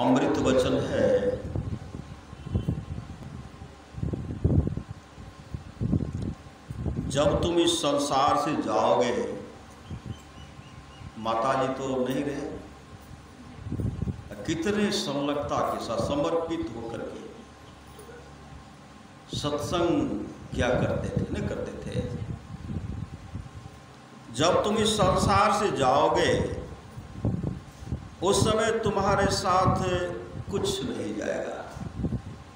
अमृत वचन है। जब तुम इस संसार से जाओगे, माताजी तो नहीं रहे, कितने संलग्नता के साथ समर्पित होकर के सत्संग क्या करते थे, नहीं करते थे। जब तुम इस संसार से जाओगे उस समय तुम्हारे साथ कुछ नहीं जाएगा,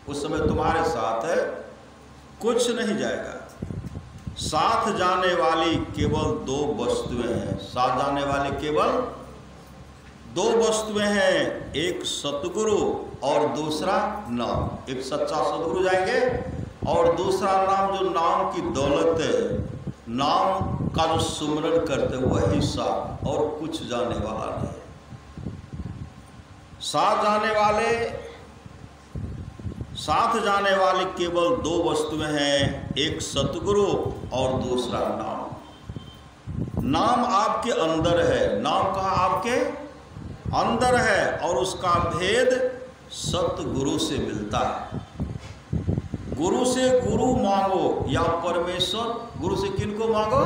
उस समय तुम्हारे साथ कुछ नहीं जाएगा। साथ जाने वाली केवल दो वस्तुएं हैं, साथ जाने वाली केवल दो वस्तुएं हैं, एक सतगुरु और दूसरा नाम। एक सच्चा सतगुरु जाएंगे और दूसरा नाम, जो नाम की दौलत है, नाम का जो सुमरन करते वही साथ, और कुछ जाने वाला नहीं। साथ जाने वाले केवल दो वस्तुएं हैं, एक सतगुरु और दूसरा नाम। नाम आपके अंदर है, नाम कहाँ आपके अंदर है, और उसका भेद सतगुरु से मिलता है। गुरु से गुरु मांगो या परमेश्वर, गुरु से किनको मांगो?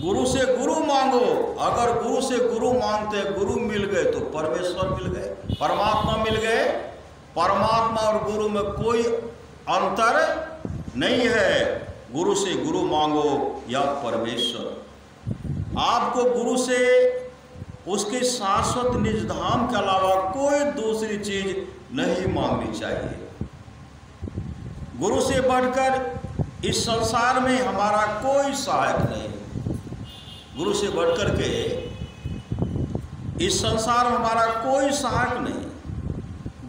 गुरु से गुरु मांगो। अगर गुरु से गुरु मांगते गुरु मिल गए तो परमेश्वर मिल गए, परमात्मा मिल गए। परमात्मा और गुरु में कोई अंतर नहीं है। गुरु से गुरु मांगो या परमेश्वर। आपको गुरु से उसके शाश्वत निज धाम के अलावा कोई दूसरी चीज नहीं मांगनी चाहिए। गुरु से बढ़कर इस संसार में हमारा कोई सहायक नहीं। गुरु से बढ़कर के इस संसार में हमारा कोई सहायक नहीं।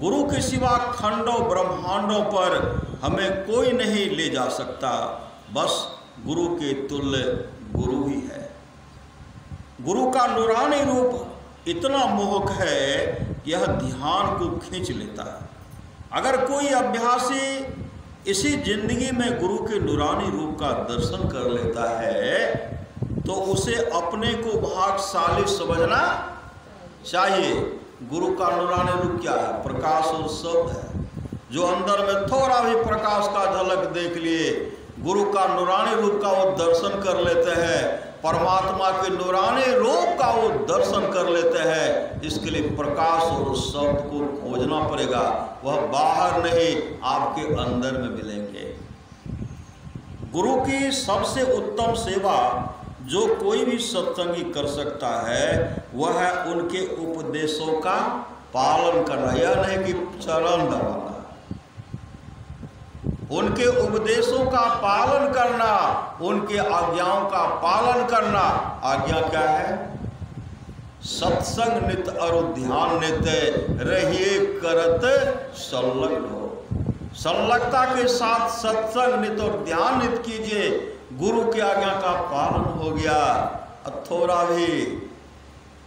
गुरु के सिवा खंडों ब्रह्मांडों पर हमें कोई नहीं ले जा सकता। बस गुरु के तुल्य गुरु ही है। गुरु का नूरानी रूप इतना मोहक है कि यह ध्यान को खींच लेता है। अगर कोई अभ्यासी इसी जिंदगी में गुरु के नूरानी रूप का दर्शन कर लेता है तो उसे अपने को भाग्यशाली समझना चाहिए। गुरु का नूरानी रूप क्या है? प्रकाश और शब्द है। जो अंदर में थोड़ा भी प्रकाश का झलक देख लिए, गुरु का नूरानी रूप का वो दर्शन कर लेते हैं, परमात्मा के नूरानी रूप का वो दर्शन कर लेते हैं। इसके लिए प्रकाश और शब्द को खोजना पड़ेगा, वह बाहर नहीं आपके अंदर में मिलेंगे। गुरु की सबसे उत्तम सेवा जो कोई भी सत्संगी कर सकता है वह है उनके उपदेशों का पालन करना। यह नहीं कि चरण दबाना, उनके उपदेशों का पालन करना, उनके आज्ञाओं का पालन करना। आज्ञा क्या है? सत्संग नित और ध्यान नित रहिए करत संलग्न हो। संलग्नता के साथ सत्संग नित और ध्यान नित कीजिए। गुरु की आज्ञा का पालन हो गया। थोड़ा भी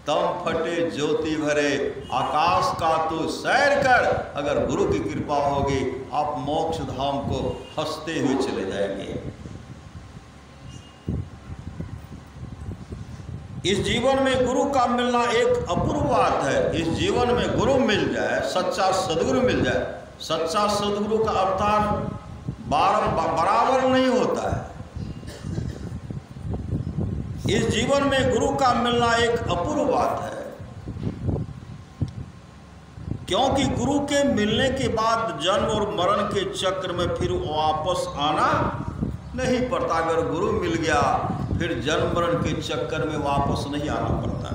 तम फटे ज्योति भरे आकाश का तू सैर कर। अगर गुरु की कृपा होगी आप मोक्ष धाम को हंसते हुए चले जाएंगे। इस जीवन में गुरु का मिलना एक अपूर्व बात है। इस जीवन में गुरु मिल जाए, सच्चा सदगुरु मिल जाए। सच्चा सदगुरु का अवतार बराबर नहीं होता है। इस जीवन में गुरु का मिलना एक अपूर्व बात है, क्योंकि गुरु के मिलने के बाद जन्म और मरण के चक्र में फिर वापस आना नहीं पड़ता। अगर गुरु मिल गया फिर जन्म मरण के चक्कर में वापस नहीं आना पड़ता।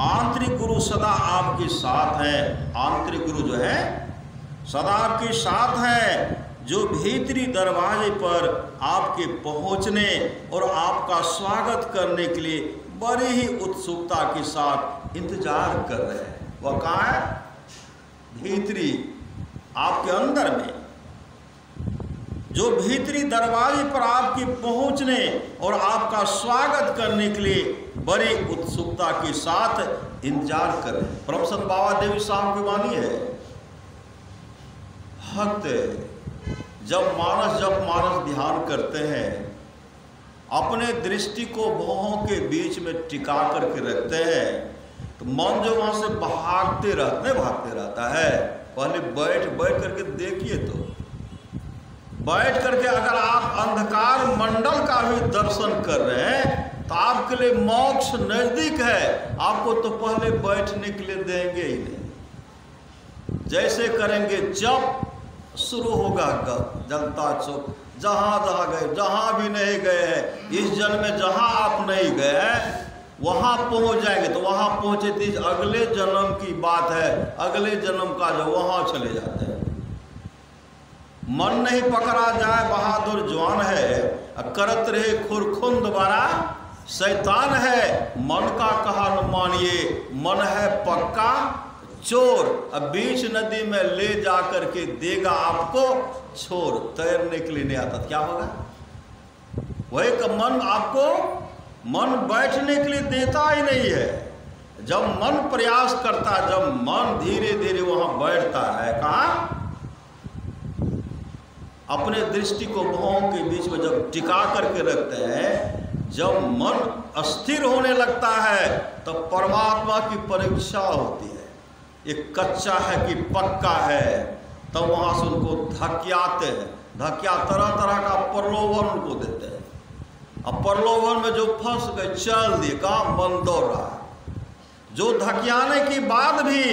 आंतरिक गुरु सदा आपके साथ है। आंतरिक गुरु जो है सदा आपके साथ है, जो भीतरी दरवाजे पर आपके पहुंचने और आपका स्वागत करने के लिए बड़ी ही उत्सुकता के साथ इंतजार कर रहे हैं। वह कहाँ है? भीतरी आपके अंदर में, जो भीतरी दरवाजे पर आपके पहुंचने और आपका स्वागत करने के लिए बड़ी उत्सुकता के साथ इंतजार कर रहे हैं। परमसंत बाबा देवी साहब की वाणी है, भक्त जब मानस ध्यान करते हैं, अपने दृष्टि को भौहों के बीच में टिका करके रखते हैं, तो मन जो वहां से भागते रहता है। पहले बैठ करके देखिए, तो बैठ करके अगर आप अंधकार मंडल का भी दर्शन कर रहे हैं तो आपके लिए मोक्ष नजदीक है। आपको तो पहले बैठने के लिए देंगे ही नहीं। जैसे करेंगे, जब शुरू होगा जनता चौक, जहां गए, जहां भी नहीं गए हैं इस जन्म में, जहां आप नहीं गए हैं वहां पहुंच जाएंगे। तो वहां पहुंचे थी, अगले जन्म की बात है, अगले जन्म का जो वहां चले जाते हैं। मन नहीं पकड़ा जाए, बहादुर जवान है, करत रहे खुरखुंद बड़ा शैतान है। मन का कहा न मानिए, मन है पक्का चोर। अब बीच नदी में ले जा करके देगा आपको छोर। तैरने के लिए नहीं आता क्या होगा? वही का मन आपको, मन बैठने के लिए देता ही नहीं है। जब मन प्रयास करता, जब मन धीरे धीरे वहां बैठता है, कहाँ? अपने दृष्टि को भौं के बीच में जब टिका करके रखते हैं, जब मन अस्थिर होने लगता है तब परमात्मा की परीक्षा होती है। एक कच्चा है कि पक्का है, तब वहां से उनको धक्याते हैं। धक्या तरह तरह का प्रलोभन उनको देते हैं। अब प्रलोभन में जो फंस गए, चल दिए, काम मन दौड़ रहा है। जो धक्याने के बाद भी,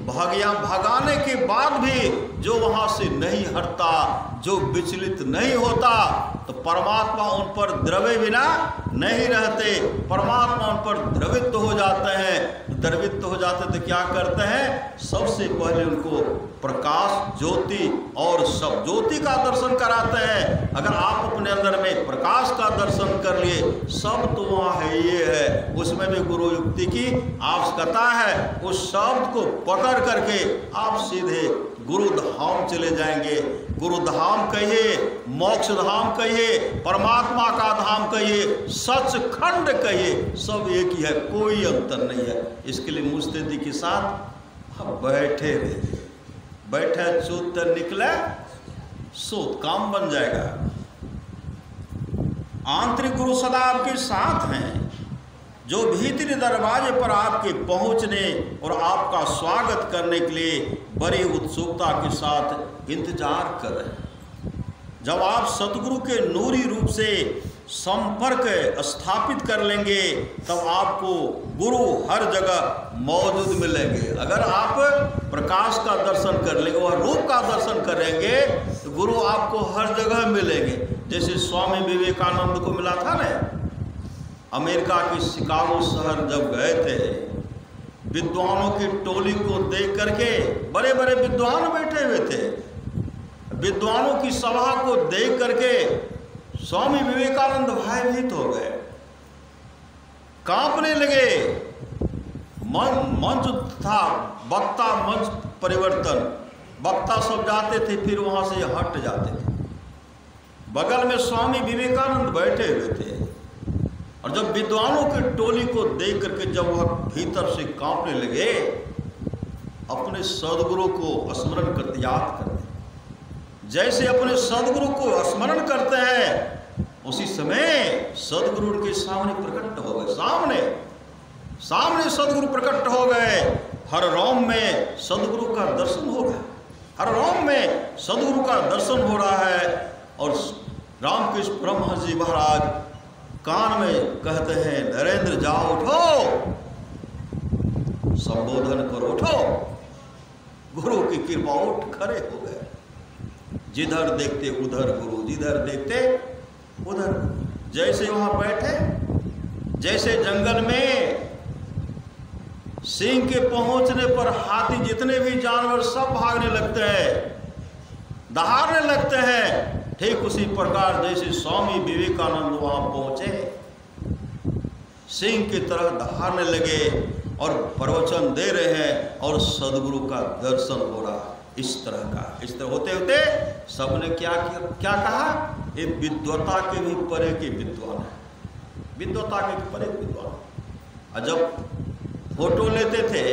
भगाने के बाद भी जो वहां से नहीं हटता, जो विचलित नहीं होता, तो परमात्मा उन पर द्रवे बिना नहीं रहते। परमात्मा उन पर द्रवित हो जाते हैं। द्रवित हो जाते तो क्या करते हैं? सबसे पहले उनको प्रकाश, ज्योति और सब ज्योति का दर्शन कराते हैं। अगर आप अपने अंदर में प्रकाश का दर्शन कर लिए, सब तो वहाँ है, ये है, उसमें भी गुरु युक्ति की आवश्यकता है। उस शब्द को पकड़ करके आप सीधे गुरु धाम चले जाएंगे। गुरु धाम कहिए, मोक्ष धाम कहिए, परमात्मा का धाम कहिए, सचखंड कहिए, सब एक ही है, कोई अंतर नहीं है। इसके लिए मुस्तैदी के साथ आप बैठे रहिए। बैठे चूत निकले सूत, काम बन जाएगा। आंतरिक गुरु सदा आपके साथ हैं, जो भीतरी दरवाजे पर आपके पहुंचने और आपका स्वागत करने के लिए बड़ी उत्सुकता के साथ इंतजार कर रहे हैं। जब आप सतगुरु के नूरी रूप से संपर्क स्थापित कर लेंगे, तब आपको गुरु हर जगह मौजूद मिलेंगे। अगर आप प्रकाश का दर्शन कर लेंगे, वह रूप का दर्शन करेंगे, तो गुरु आपको हर जगह मिलेंगे। जैसे स्वामी विवेकानंद को मिला था ना, अमेरिका के शिकागो शहर जब गए थे, विद्वानों की टोली को देख करके, बड़े बड़े विद्वान बैठे हुए थे, विद्वानों की सभा को देख करके स्वामी विवेकानंद भयभीत हो गए, कांपने लगे। मंच था, वक्ता मंच परिवर्तन, वक्ता सब जाते थे, फिर वहां से हट जाते थे। बगल में स्वामी विवेकानंद बैठे हुए थे, और जब विद्वानों की टोली को देख करके जब वह भीतर से कांपने लगे, अपने सदगुरु को स्मरण करते, याद करते। जैसे अपने सदगुरु को स्मरण करते हैं, उसी समय सदगुरु उनके सामने प्रकट हो गए। सामने सदगुरु प्रकट हो गए। हर रोम में सदगुरु का दर्शन हो गया, हर रोम में सदगुरु का दर्शन हो रहा है। और रामकृष्ण परमहंस जी महाराज कान में कहते हैं, नरेंद्र जाओ, उठो, संबोधन करो, उठो। गुरु की कृपा, उठ खड़े हो गए। जिधर देखते उधर गुरु, जिधर देखते उधर। जैसे वहां बैठे, जैसे जंगल में सिंह के पहुंचने पर हाथी जितने भी जानवर सब भागने लगते हैं, दहाड़ने लगते हैं, ठीक उसी प्रकार जैसे स्वामी विवेकानंद वहां पहुंचे, सिंह की तरह दहाड़ने लगे और प्रवचन दे रहे हैं, और सदगुरु का दर्शन हो रहा। इस तरह होते होते सबने क्या कहा? ये विद्वता के भी परे के विद्वान है, विद्वता के परे के विद्वान। और जब फोटो लेते थे,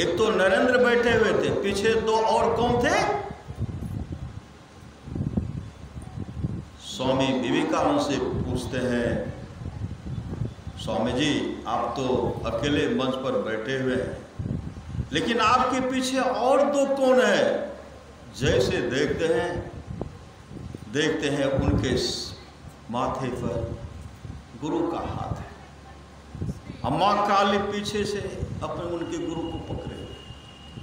एक तो नरेंद्र बैठे हुए थे, पीछे दो और कौन थे? स्वामी विवेकानंद से पूछते हैं, स्वामी जी आप तो अकेले मंच पर बैठे हुए हैं, लेकिन आपके पीछे और दो कौन है? जैसे देखते हैं उनके माथे पर गुरु का हाथ है। अम्मा काली पीछे से अपने उनके गुरु को पकड़े,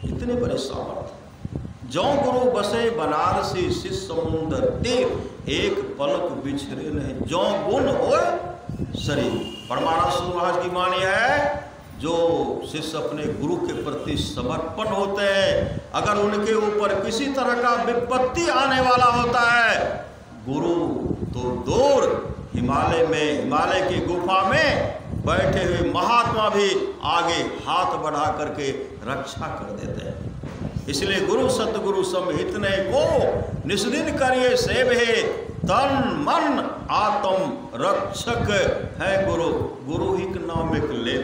इतने बड़े सामर्थ्य। जो गुरु बसे बनारसी शिष्य समुंदर तीर, एक पलक बिछरे नहीं जो गुण हो शरीर। परमानंद महाराज की वाणी है, जो शिष्य अपने गुरु के प्रति समर्पण होते हैं, अगर उनके ऊपर किसी तरह का विपत्ति आने वाला होता है, गुरु तो दूर हिमालय की गुफा में बैठे हुए महात्मा भी आगे हाथ बढ़ा करके रक्षा कर देते हैं। इसलिए गुरु सतगुरु समहित ने को निस्दिन करिए सेवे, तन मन आत्म रक्षक है गुरु, गुरु ही के नाम एक ले।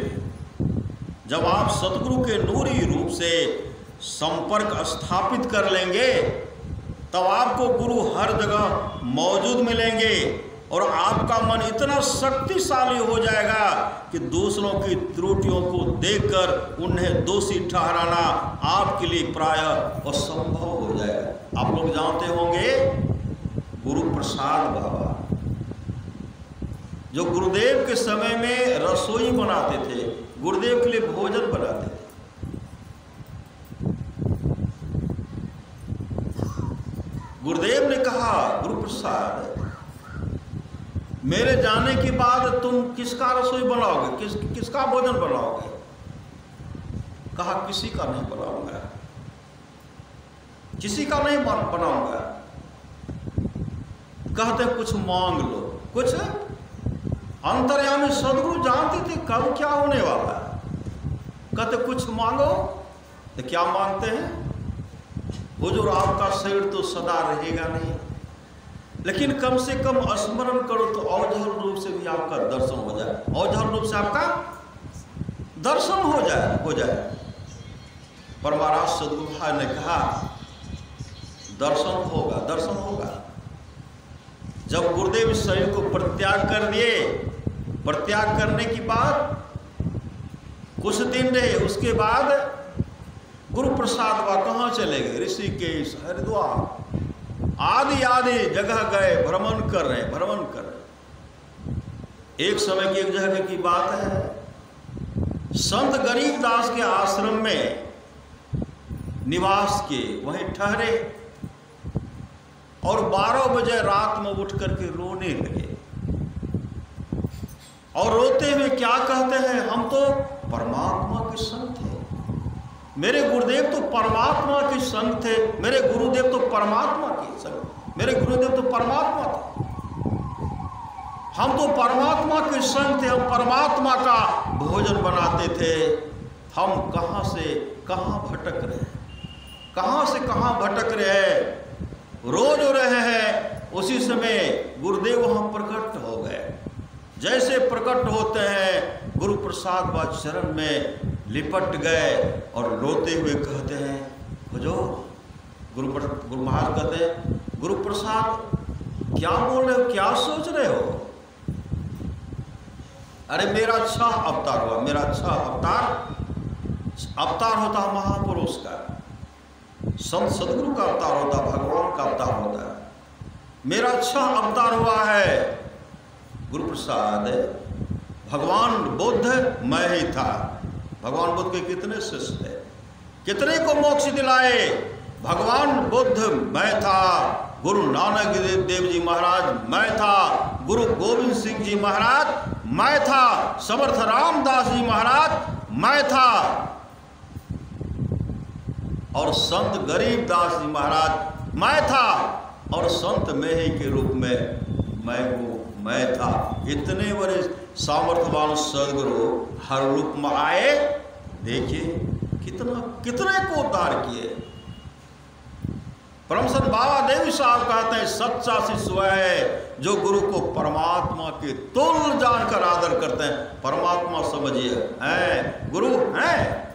जब आप सतगुरु के नूरी रूप से संपर्क स्थापित कर लेंगे, तब आपको गुरु हर जगह मौजूद मिलेंगे और आपका मन इतना शक्तिशाली हो जाएगा कि दूसरों की त्रुटियों को देखकर उन्हें दोषी ठहराना आपके लिए प्रायः असंभव हो जाएगा। आप लोग जानते होंगे गुरु प्रसाद बाबा, जो गुरुदेव के समय में रसोई बनाते थे, गुरुदेव के लिए भोजन बनाते थे। गुरुदेव ने कहा, गुरु प्रसाद मेरे जाने के बाद तुम किसका रसोई बनाओगे, किसका भोजन बनाओगे? कहा किसी का नहीं बनाऊंगा, किसी का नहीं बनाऊंगा। कहते कुछ मांग लो, कुछ अंतर्यामी सदगुरु जानते थे कब क्या होने वाला है। कहते कुछ मांगो, तो क्या मांगते हैं? हुजूर आपका शरीर तो सदा रहेगा नहीं, लेकिन कम से कम स्मरण करो तो औजल रूप से भी आपका दर्शन हो जाए, औजल रूप से आपका दर्शन हो जाए। परमाराज सदगुरु ने कहा दर्शन होगा। जब गुरुदेव इस शरीर को परित्याग कर दिए, परित्याग करने के बाद कुछ दिन रहे, उसके बाद गुरु प्रसाद वा कहाँ चले गए? ऋषिकेश, हरिद्वार आदि जगह गए, भ्रमण कर रहे। एक समय की एक जगह की बात है, संत गरीबदास के आश्रम में निवास किए, वहीं ठहरे और 12 बजे रात में उठ करके रोने लगे। और रोते हुए क्या कहते हैं? हम तो परमात्मा के संग थे, मेरे गुरुदेव तो परमात्मा के संग थे, मेरे गुरुदेव तो परमात्मा के संग, मेरे गुरुदेव तो परमात्मा थे, हम तो परमात्मा के संग थे, हम परमात्मा का भोजन बनाते थे। हम कहाँ से कहाँ भटक रहे हैं, कहाँ से कहाँ भटक रहे हैं, रोज रहे हैं। उसी समय गुरुदेव वहाँ प्रकट हो गए। जैसे प्रकट होते हैं, गुरु प्रसाद बा चरण में लिपट गए और रोते हुए कहते हैं, जो गुरु महाराज कहते हैं, गुरु प्रसाद क्या बोल रहे हो, क्या सोच रहे हो? अरे मेरा अच्छा अवतार हुआ, मेरा अच्छा अवतार होता महापुरुष का, संत सदगुरु का अवतार होता, भगवान का अवतार होता है, मेरा अच्छा अवतार हुआ है। गुरु प्रसाद भगवान बुद्ध मैं ही था। भगवान बुद्ध के कितने शिष्य थे, कितने को मोक्ष दिलाए? भगवान बुद्ध मैं था, गुरु नानक देव जी महाराज मैं था, गुरु गोविंद सिंह जी महाराज मैं था, समर्थ रामदास जी महाराज मैं था, और संत गरीबदास जी महाराज मैं था, और संत मेही के रूप में मैं था। इतने बड़े सामर्थ्यवान सदगुरु हर रूप में आए। देखिए कितने को उद्धार किए। परमसंत बाबा देव साहब कहते हैं, सच्चा शिष्य वह है जो गुरु को परमात्मा के तुल्य जानकर आदर करते हैं। परमात्मा समझिए हैं, गुरु हैं।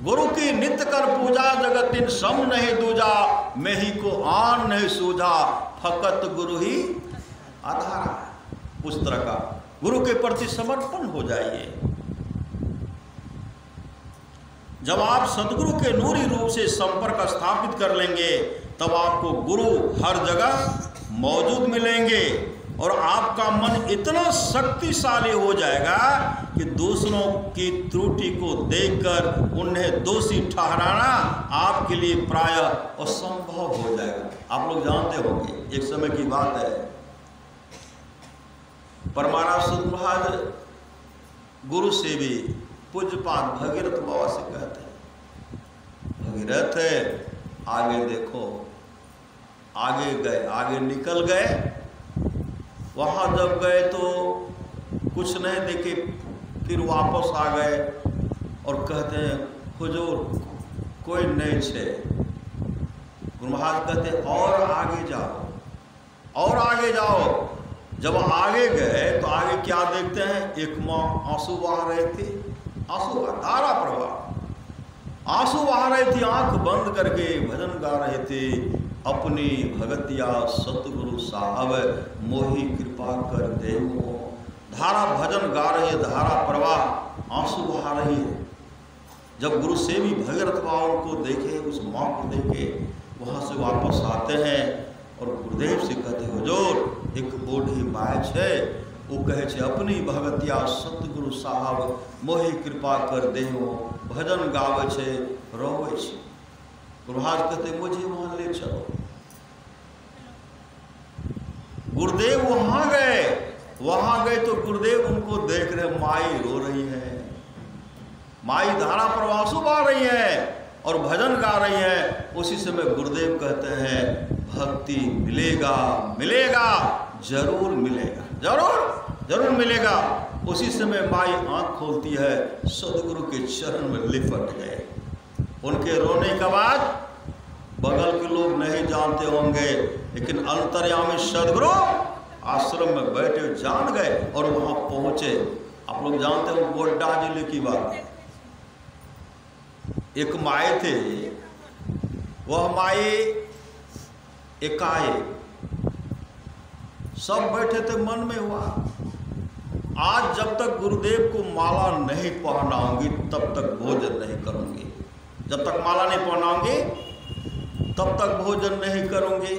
गुरु की नित्य कर पूजा, जगतिन सम नहीं दूजा, मैं ही को आन नहीं सूझा, फकत गुरु ही आधार है। उस तरह का गुरु के प्रति समर्पण हो जाइए। जब आप सदगुरु के नूरी रूप से संपर्क स्थापित कर लेंगे तब आपको गुरु हर जगह मौजूद मिलेंगे और आपका मन इतना शक्तिशाली हो जाएगा कि दूसरों की त्रुटि को देखकर उन्हें दोषी ठहराना आपके लिए प्रायः असंभव हो जाएगा। आप लोग जानते होंगे, एक समय की बात है, परमाराम सद्गुरु महाराज गुरु से भी पूज्यपाद भगीरथ बाबा से कहते हैं, भगीरथ आगे देखो। आगे गए, आगे निकल गए। वहाँ जब गए तो कुछ नहीं देखे, फिर वापस आ गए और कहते हैं हुजूर कोई नहीं छे। गुरु महाराज कहते हैं और आगे जाओ, और आगे जाओ। जब आगे गए तो आगे क्या देखते हैं, एक माँ आंसू बहा रहे थे, आंसू का धारा प्रवाह, आंसू बहा रहे थे, आंख बंद करके भजन गा रहे थे। अपनी भगतिया सतगुरु साहब मोहि कृपा कर देवो। धारा भजन गा रही है, धारा प्रवाह आंसू बहा रही है। जब गुरु से भी भगीरथ बाबा को देखे, उस माँ को देखे, वहाँ से वापस आते हैं और गुरुदेव से कहते हुजूर एक बूढ़ी माय छे, वो कहे छे अपनी भगतिया सतगुरु साहब मोहि कृपा कर देहो, भजन गावे छे, रोवे छे। गुरु महाराज कहते मुझे वहां ले चलो। गुरुदेव वहां गए तो गुरुदेव उनको देख रहे, माई रो रही है, माई धारा प्रवासु बहा रही है और भजन गा रही है। उसी समय गुरुदेव कहते हैं भक्ति मिलेगा, मिलेगा, जरूर मिलेगा, जरूर मिलेगा। उसी समय माई आंख खोलती है, सदगुरु के चरण में लिपट गए। उनके रोने के बाद बगल के लोग नहीं जानते होंगे, लेकिन अंतर्यामी सदगुरु आश्रम में बैठे जान गए और वहां पहुंचे। आप लोग जानते हो गोड्डा जिले की बात, एक माए थे, वह माए एकाएक सब बैठे थे, मन में हुआ आज जब तक गुरुदेव को माला नहीं पहनाऊंगी तब तक भोजन नहीं करूंगी, जब तक माला नहीं पहनाऊंगी तब तक भोजन नहीं करूंगी।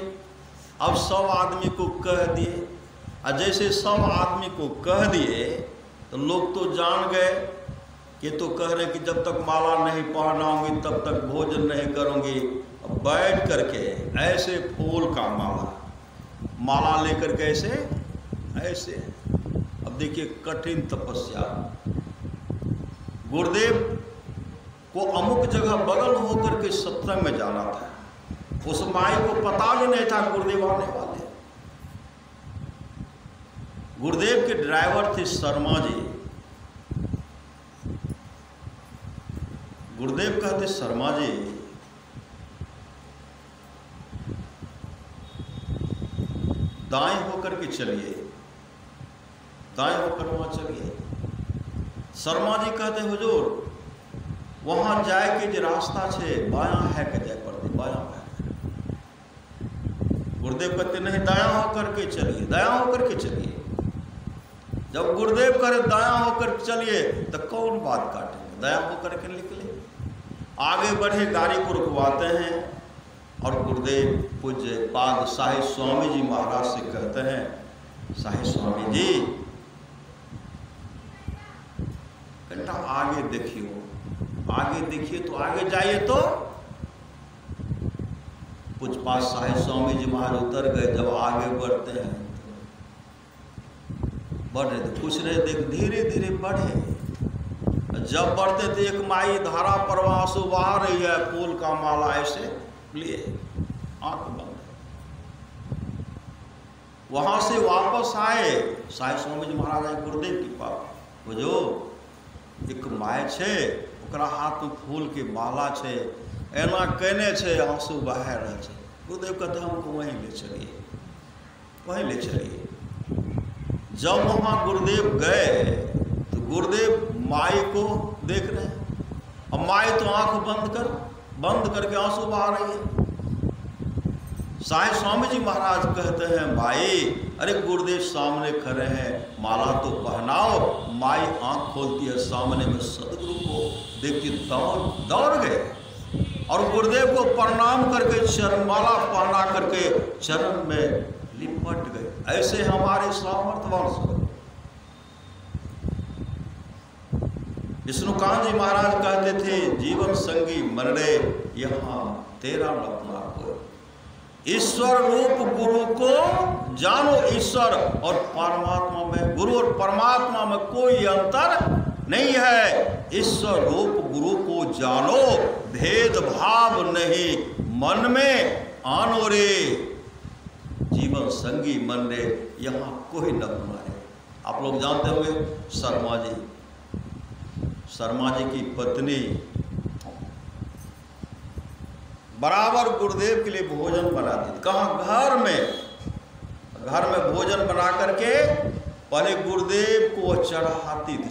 अब सब आदमी को कह दिए, और जैसे सब आदमी को कह दिए तो लोग तो जान गए कि तो कह रहे कि जब तक माला नहीं पहनाऊंगी तब तक भोजन नहीं करूंगी। अब बैठ करके ऐसे फूल का माला लेकर के ऐसे अब देखिए कठिन तपस्या। गुरुदेव को अमुक जगह बगल होकर के सत्संग में जाना था, उस माई को पता भी नहीं था गुरुदेव आने वाले। गुरुदेव के ड्राइवर थे शर्मा जी। गुरुदेव कहते शर्मा जी दाएं होकर के चलिए, दाएं होकर वहां चलिए। शर्मा जी कहते हुजूर वहां जाए के जो रास्ता छे बायां है के जाए पड़ते, बायां है। गुरुदेव कहते नहीं दायां होकर के चलिए, दायां होकर के चलिए। जब गुरुदेव करे दायां होकर चलिए तो कौन बात काटेंगे, दायां होकर के निकले। आगे बढ़े, गाड़ी को रुकवाते हैं और गुरुदेव पूज्य पाद साहिब स्वामी जी महाराज से कहते हैं साहिब स्वामी जी घंटा आगे देखियो, आगे देखिए तो आगे जाइए। तो पूज्यपाद साहिब स्वामी जी महाराज उतर गए। जब आगे बढ़ते हैं बढ़ रहे थे, कुछ नहीं देख, धीरे धीरे बढ़े। जब बढ़ते थे एक माई धारा प्रवाह बहा रही है, फूल का माला ऐसे लिए, आंख बंद। वहां से वापस आए, साहिब स्वामी जी महाराज आए गुरुदेव के पास। वो जो एक माय छे, ओकरा हाथ में फूल के माला छे, एना कहने छे, आंसू बहा रहे छे। गुरुदेव कहते हमको वहीं ले चलिए, वहीं ले चलिए। जब वहां गुरुदेव गए तो गुरुदेव माई को देख रहे हैं, और माई तो आंख बंद करके आंसू बहा रही है। साहेब स्वामी जी महाराज कहते हैं, माई अरे गुरुदेव सामने खड़े हैं, माला तो पहनाओ। माई आंख खोलती है, सामने में सदगुरु को देखती, दौड़ गए और गुरुदेव को प्रणाम करके चरण माला पहना करके चरण में लिपट गए। ऐसे हमारे सामर्थ्यवान सदगुरु विष्णुकांत जी महाराज कहते थे, जीवन संगी मरड़े यहाँ तेरा लपना को। ईश्वर रूप गुरु को जानो। ईश्वर और परमात्मा में, गुरु और परमात्मा में कोई अंतर नहीं है। ईश्वर रूप गुरु को जानो, भेदभाव नहीं मन में आनो रे। जीवन संगी मन रे यहाँ कोई न मारे। आप लोग जानते होंगे शर्मा जी की पत्नी बराबर गुरुदेव के लिए भोजन बनाती थी। कहाँ? घर में भोजन बना करके पहले गुरुदेव को चढ़ाती थी।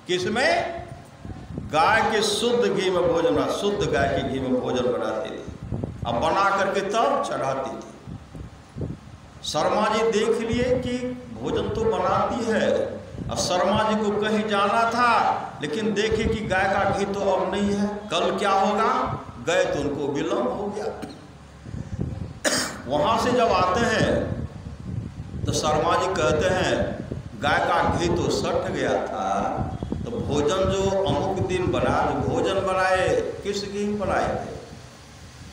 किसमें? गाय के शुद्ध घी में भोजन, शुद्ध गाय के घी में भोजन बनाती थी। अब बना करके तब चढ़ाती थी। शर्मा जी देख लिए कि भोजन तो बनाती है। अब शर्मा जी को कहीं जाना था, लेकिन देखे कि गाय का घी तो अब नहीं है, कल क्या होगा। गए तो उनको विलम्ब हो गया। वहां से जब आते हैं तो शर्मा जी कहते हैं, गाय का घी तो सट गया था, तो भोजन जो अमुक दिन बना, भोजन बनाए किस घी बनाए थे?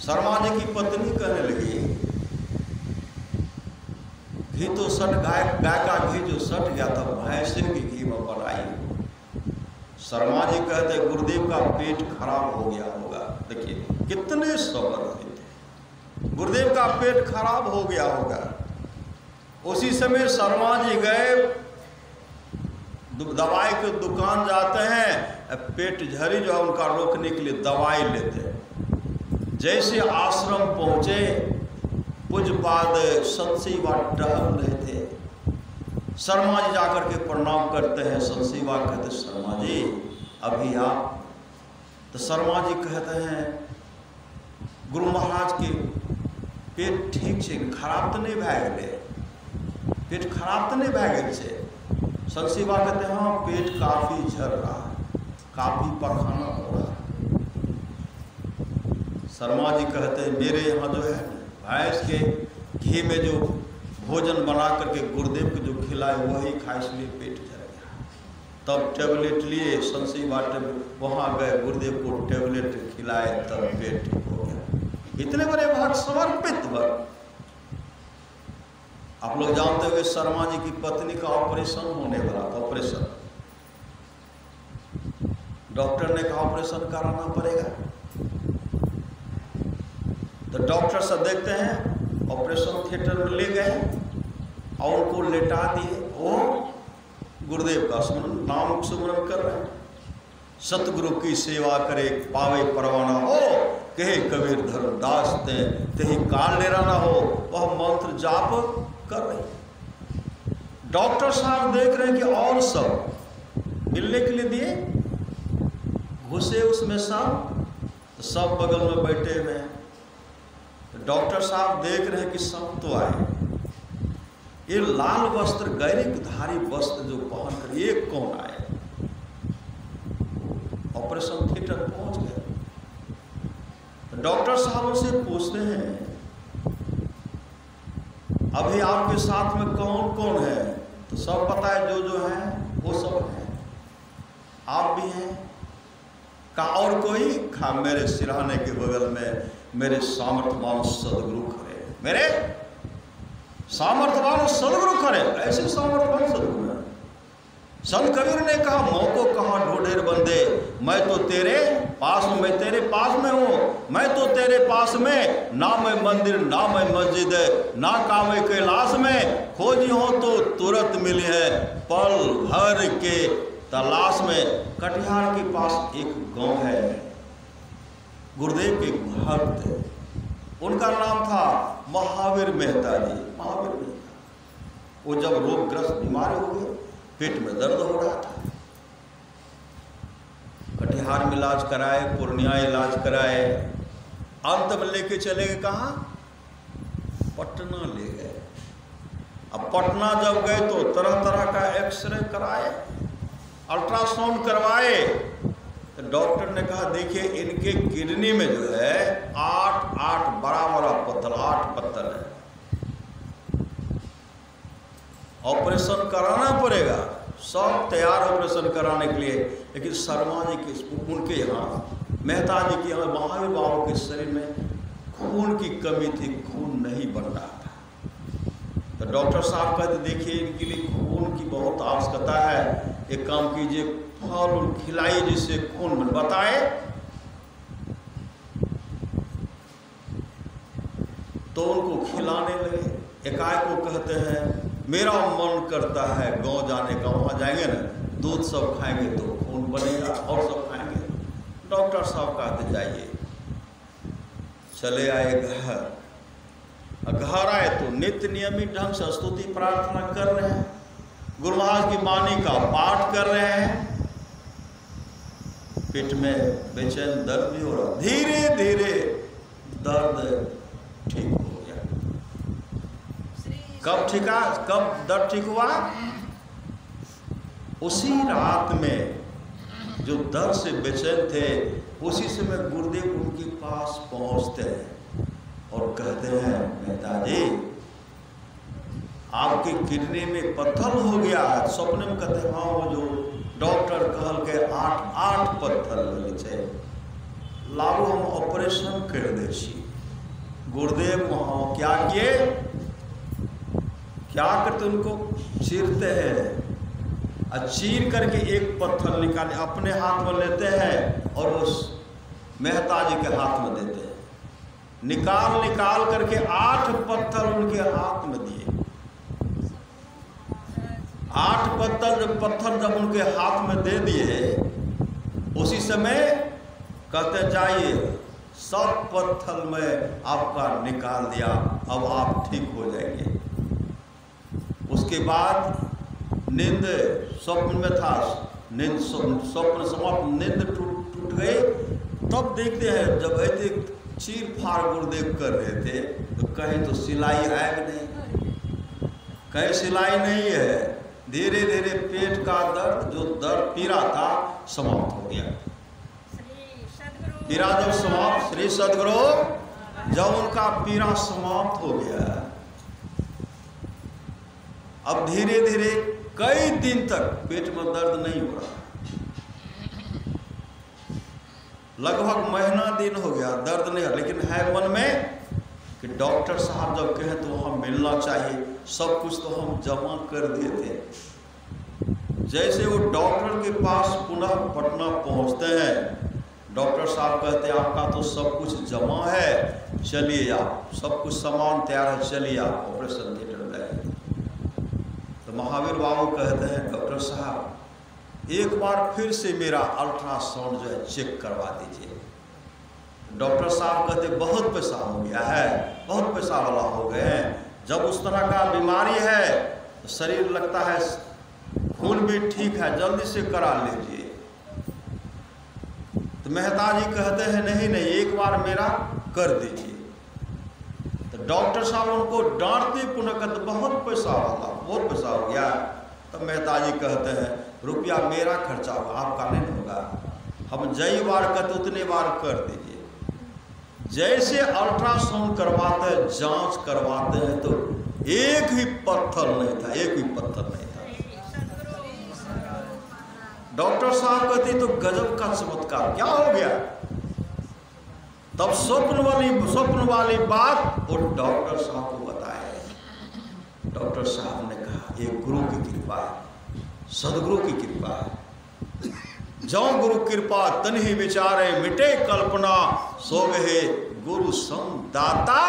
शर्मा जी की पत्नी कहने लगी, घी तो सट, गाय का घी जो सट गया था भैंसे के घी में बनाई। शर्मा जी कहते, गुरुदेव का पेट खराब हो गया होगा। देखिए कितने सबर थे, गुरुदेव का पेट खराब हो गया होगा। उसी समय शर्मा जी गए, दवाई के दुकान जाते हैं, पेट झरी जो है उनका रोकने के लिए दवाई लेते हैं। जैसे आश्रम पहुंचे, पूज्यपाद सतसेवा टहल रहे थे। शर्मा जी जाकर के प्रणाम करते हैं। सतसेवा कहते, शर्मा जी अभी आप? तो शर्मा जी कहते हैं, गुरु महाराज के पेट ठीक है, खराब तो नहीं भै गए, पेट खराब तो नहीं भै गए छे। सतसेवा कहते हैं, हाँ पेट काफी झड़ रहा है, काफी पखाना हो रहा है। शर्मा जी कहते हैं, मेरे यहाँ जो है भैंस के घी में जो भोजन बना करके गुरुदेव को जो खिलाए वही खाए, इसलिए पेट झड़ गया। तब टेबलेट लिए, सतसेवा वहाँ गए, गुरुदेव को टेबलेट खिलाए, तब पेट ठीक हो गया। इतने बड़े भक्त, समर्पित भक्त। आप लोग जानते हुए शर्मा जी की पत्नी का ऑपरेशन होने वाला था। ऑपरेशन, डॉक्टर ने कहा ऑपरेशन कराना पड़ेगा। तो डॉक्टर सब देखते हैं, ऑपरेशन थिएटर में ले गए और उनको लेटा दिए। वो गुरुदेव का स्मरण, नाम सुमरण कर रहे हैं। सतगुरु की सेवा करे पावे परवाना हो, कहे कबीर धर्मदास ते ही काल डेरा ना हो। वह मंत्र जाप कर रहे। डॉक्टर साहब देख रहे हैं कि और सब मिलने के लिए दिए, घुसे उसमें सब बगल में बैठे हुए हैं। डॉक्टर साहब देख रहे हैं कि सब तो आए। ये लाल वस्त्र, गैरिकधारी वस्त्र जो पहन कर ये कौन आए? ऑपरेशन थिएटर पहुंच गए। तो डॉक्टर साहब उनसे पूछते हैं, अभी आपके साथ में कौन कौन है? तो सब पता है, जो है वो सब है, आप भी हैं। का और कोई? खा मेरे सिरहाने के बगल में मेरे सामर्थ्यवान सदगुरु खड़े, मेरे सामर्थ्यवान सदगुरु खड़े। ऐसे सामर्थ्यवान सदगुरु हैं। संत कबीर ने कहा, मौको कहाँ ढूंढे बंदे, मैं तो तेरे पास में, मैं तेरे पास में हूँ। मैं तो तेरे पास में, ना मैं मंदिर ना मैं मस्जिद, ना कामे कैलाश में। खोजी हो तो तुरंत मिली है, पल भर के तलाश में। कटिहार के पास एक गांव है, गुरुदेव के भक्त थे, उनका नाम था महावीर मेहता जी। महावीर मेहता, वो जब रोगग्रस्त बीमार हो गए, पेट में दर्द हो रहा था, कटिहार में इलाज कराए, पूर्णिया इलाज कराए, अंत में लेके चले गए कहाँ? पटना ले गए। अब पटना जब गए तो तरह तरह का एक्सरे कराए, अल्ट्रासाउंड करवाए। तो डॉक्टर ने कहा देखिए इनके किडनी में जो है 8 बड़ा बड़ा पत्थर, 8 पत्थर है, ऑपरेशन कराना पड़ेगा। सब तैयार ऑपरेशन कराने के लिए, लेकिन शर्मा जी के उनके यहाँ, मेहता जी के यहाँ, महावीर बाबू के शरीर में खून की कमी थी, खून नहीं बन रहा था। तो डॉक्टर साहब कहते देखिए इनके लिए खून की बहुत आवश्यकता है, एक काम कीजिए फल खिलाइए जिससे खून बन। बताए तो उनको खिलाने लगे। एकाएक को कहते हैं मेरा मन करता है गांव जाने का, वहाँ जाएंगे ना दूध सब खाएंगे तो खून बनेगा और सब खाएंगे। डॉक्टर साहब कहते जाइए। चले आए घर आए तो नित्य नियमित ढंग से स्तुति प्रार्थना कर रहे हैं, गुरु महाराज की वाणी का पाठ कर रहे हैं। पेट में बेचैन दर्द भी हो रहा, धीरे धीरे दर्द ठीक हो गया। कब दर्द ठीक हुआ? उसी रात में जो दर्द से बेचैन थे, उसी समय गुरुदेव उनके पास पहुंचते हैं और कहते हैं मेहता जी आपकी किडनी में पत्थर हो गया है। सपने में कहते हैं हाँ वो जो डॉक्टर कहल के 8 पत्थर लगे थे, लाओ हम ऑपरेशन कर दे छी। गुरुदेव वहाँ क्या किए, क्या करते उनको चीरते हैं और चीर करके एक पत्थर निकाले अपने हाथ में लेते हैं और उस मेहता जी के हाथ में देते हैं। निकाल करके 8 पत्थर उनके हाथ में दिए। 8 पत्थर जब उनके हाथ में दे दिए, उसी समय कहते जाइए सब पत्थर में आपका निकाल दिया, अब आप ठीक हो जाएंगे। उसके बाद नींद स्वप्न में था, नींद स्वप्न समाप्त, नींद टूट गई। तब देखते हैं जब ऐसे चीर फाड़ गुरुदेव कर रहे थे तो कहीं तो सिलाई है कि नहीं, कहीं सिलाई नहीं है। धीरे धीरे पेट का दर्द, जो दर्द पीड़ा था, समाप्त हो गया। पीड़ा जब समाप्त, श्री सदगुरु जब उनका पीड़ा समाप्त हो गया, अब धीरे धीरे कई दिन तक पेट में दर्द नहीं हो रहा, लगभग महीना दिन हो गया दर्द नहीं, लेकिन है मन में कि डॉक्टर साहब जब कहे तो हम मिलना चाहिए, सब कुछ तो हम जमा कर दिए थे। जैसे वो डॉक्टर के पास पुनः पटना पहुंचते हैं, डॉक्टर साहब कहते हैं आपका तो सब कुछ जमा है, चलिए आप, सब कुछ सामान तैयार है, चलिए आप ऑपरेशन थिएटर में। तो महावीर बाबू कहते हैं डॉक्टर साहब एक बार फिर से मेरा अल्ट्रासाउंड जो है चेक करवा दीजिए। डॉक्टर साहब कहते बहुत पैसा हो गया है, बहुत पैसा वाला हो गए हैं। जब उस तरह का बीमारी है तो शरीर लगता है खून भी ठीक है, जल्दी से करा लीजिए। तो मेहता जी कहते हैं नहीं नहीं एक बार मेरा कर दीजिए। तो डॉक्टर साहब उनको डांटते पुनः कहते बहुत पैसा वाला, बहुत पैसा हो गया। तब मेहता जी कहते हैं रुपया मेरा खर्चा होगा, आपका नहीं होगा, हम जई बार कहते उतने बार कर दीजिए। जैसे अल्ट्रासाउंड करवाते हैं, जांच करवाते हैं तो एक भी पत्थर नहीं था, एक भी पत्थर नहीं था। डॉक्टर साहब कहते तो गजब का चमत्कार क्या हो गया। तब स्वप्न वाली बात वो डॉक्टर साहब को बताए। डॉक्टर साहब ने कहा ये गुरु की कृपा है, सदगुरु की कृपा है। जो गुरु कृपा तन्ही विचारे मिटे कल्पना, सो गए गुरु संग दाता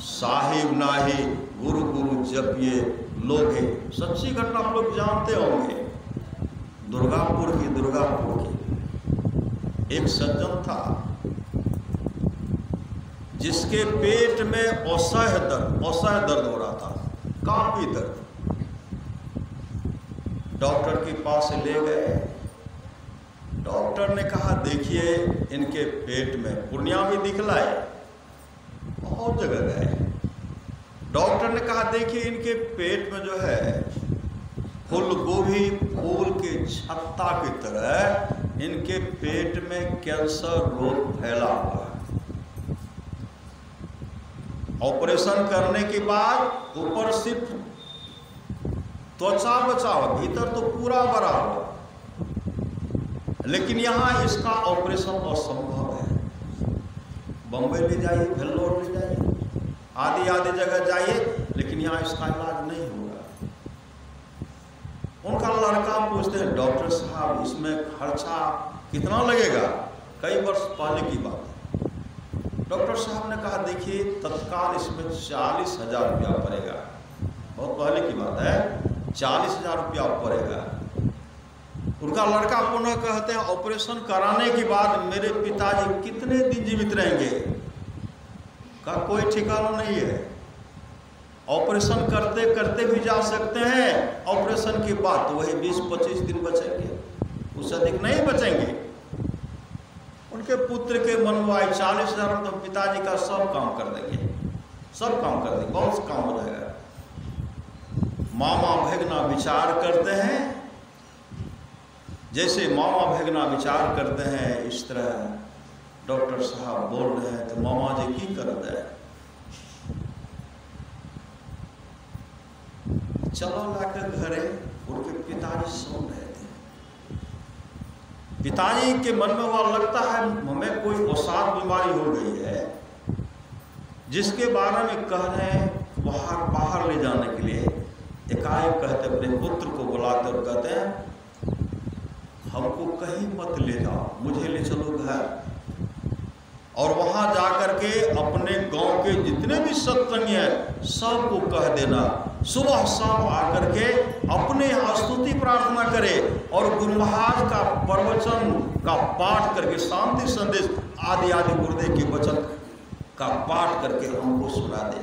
साहिब नाही, गुरु गुरु जपिए लोगे। सच्ची घटना आप लोग जानते होंगे, दुर्गापुर की एक सज्जन था जिसके पेट में असह्य दर्द हो रहा था, काफी दर्द। डॉक्टर के पास ले गए। डॉक्टर ने कहा देखिए इनके पेट में, पूर्णिया भी दिखलाए, बहुत जगह गए, डॉक्टर ने कहा देखिए इनके पेट में जो है फूल गोभी फूल के छत्ता की तरह इनके पेट में कैंसर रोग फैला हुआ है। ऑपरेशन करने के बाद ऊपर सिर्फ त्वचा बचा हुआ, भीतर तो पूरा भरा हुआ, लेकिन यहां इसका ऑपरेशन असंभव है। बम्बई ले जाइए, वेल्लोर ले जाइए, आदि जगह जाइए, लेकिन यहां इसका इलाज नहीं होगा। उनका लड़का पूछते हैं डॉक्टर साहब इसमें खर्चा कितना लगेगा? कई वर्ष पहले की बात है। डॉक्टर साहब ने कहा देखिए तत्काल इसमें 40,000 रुपया पड़ेगा। बहुत पहले की बात है, 40,000 रुपया पड़ेगा। उनका लड़का पुनः कहते हैं ऑपरेशन कराने के बाद मेरे पिताजी कितने दिन जीवित रहेंगे का कोई ठिकाना नहीं है। ऑपरेशन करते करते भी जा सकते हैं, ऑपरेशन के बाद तो वही 20-25 दिन बचेंगे, उससे अधिक नहीं बचेंगे। उनके पुत्र के मन में आई 40,000 तो पिताजी का सब काम कर देंगे, सब काम कर देंगे, बहुत काम रहेगा। मामा भगना विचार करते हैं, जैसे मामा भगना विचार करते हैं इस तरह डॉक्टर साहब बोल रहे हैं तो मामा जी की कर दे, चलो लाकर घरे। उनके पिताजी सो रहे थे। पिताजी के मन में वह लगता है हमें कोई अवसाद बीमारी हो गई है, जिसके बारे में कह रहे हैं बाहर ले जाने के लिए। एकाएक कहते अपने पुत्र को बुलाते और कहते हैं हमको कहीं मत ले जाओ, मुझे ले चलो घर। और वहां जाकर के अपने गांव के जितने भी सत्संगी हैं सबको कह देना सुबह शाम आकर के अपने यहाँ स्तुति प्रार्थना करे और गुरु महाराज का प्रवचन का पाठ करके शांति संदेश आदि गुरुदेव के वचन का पाठ करके हमको सुना दे।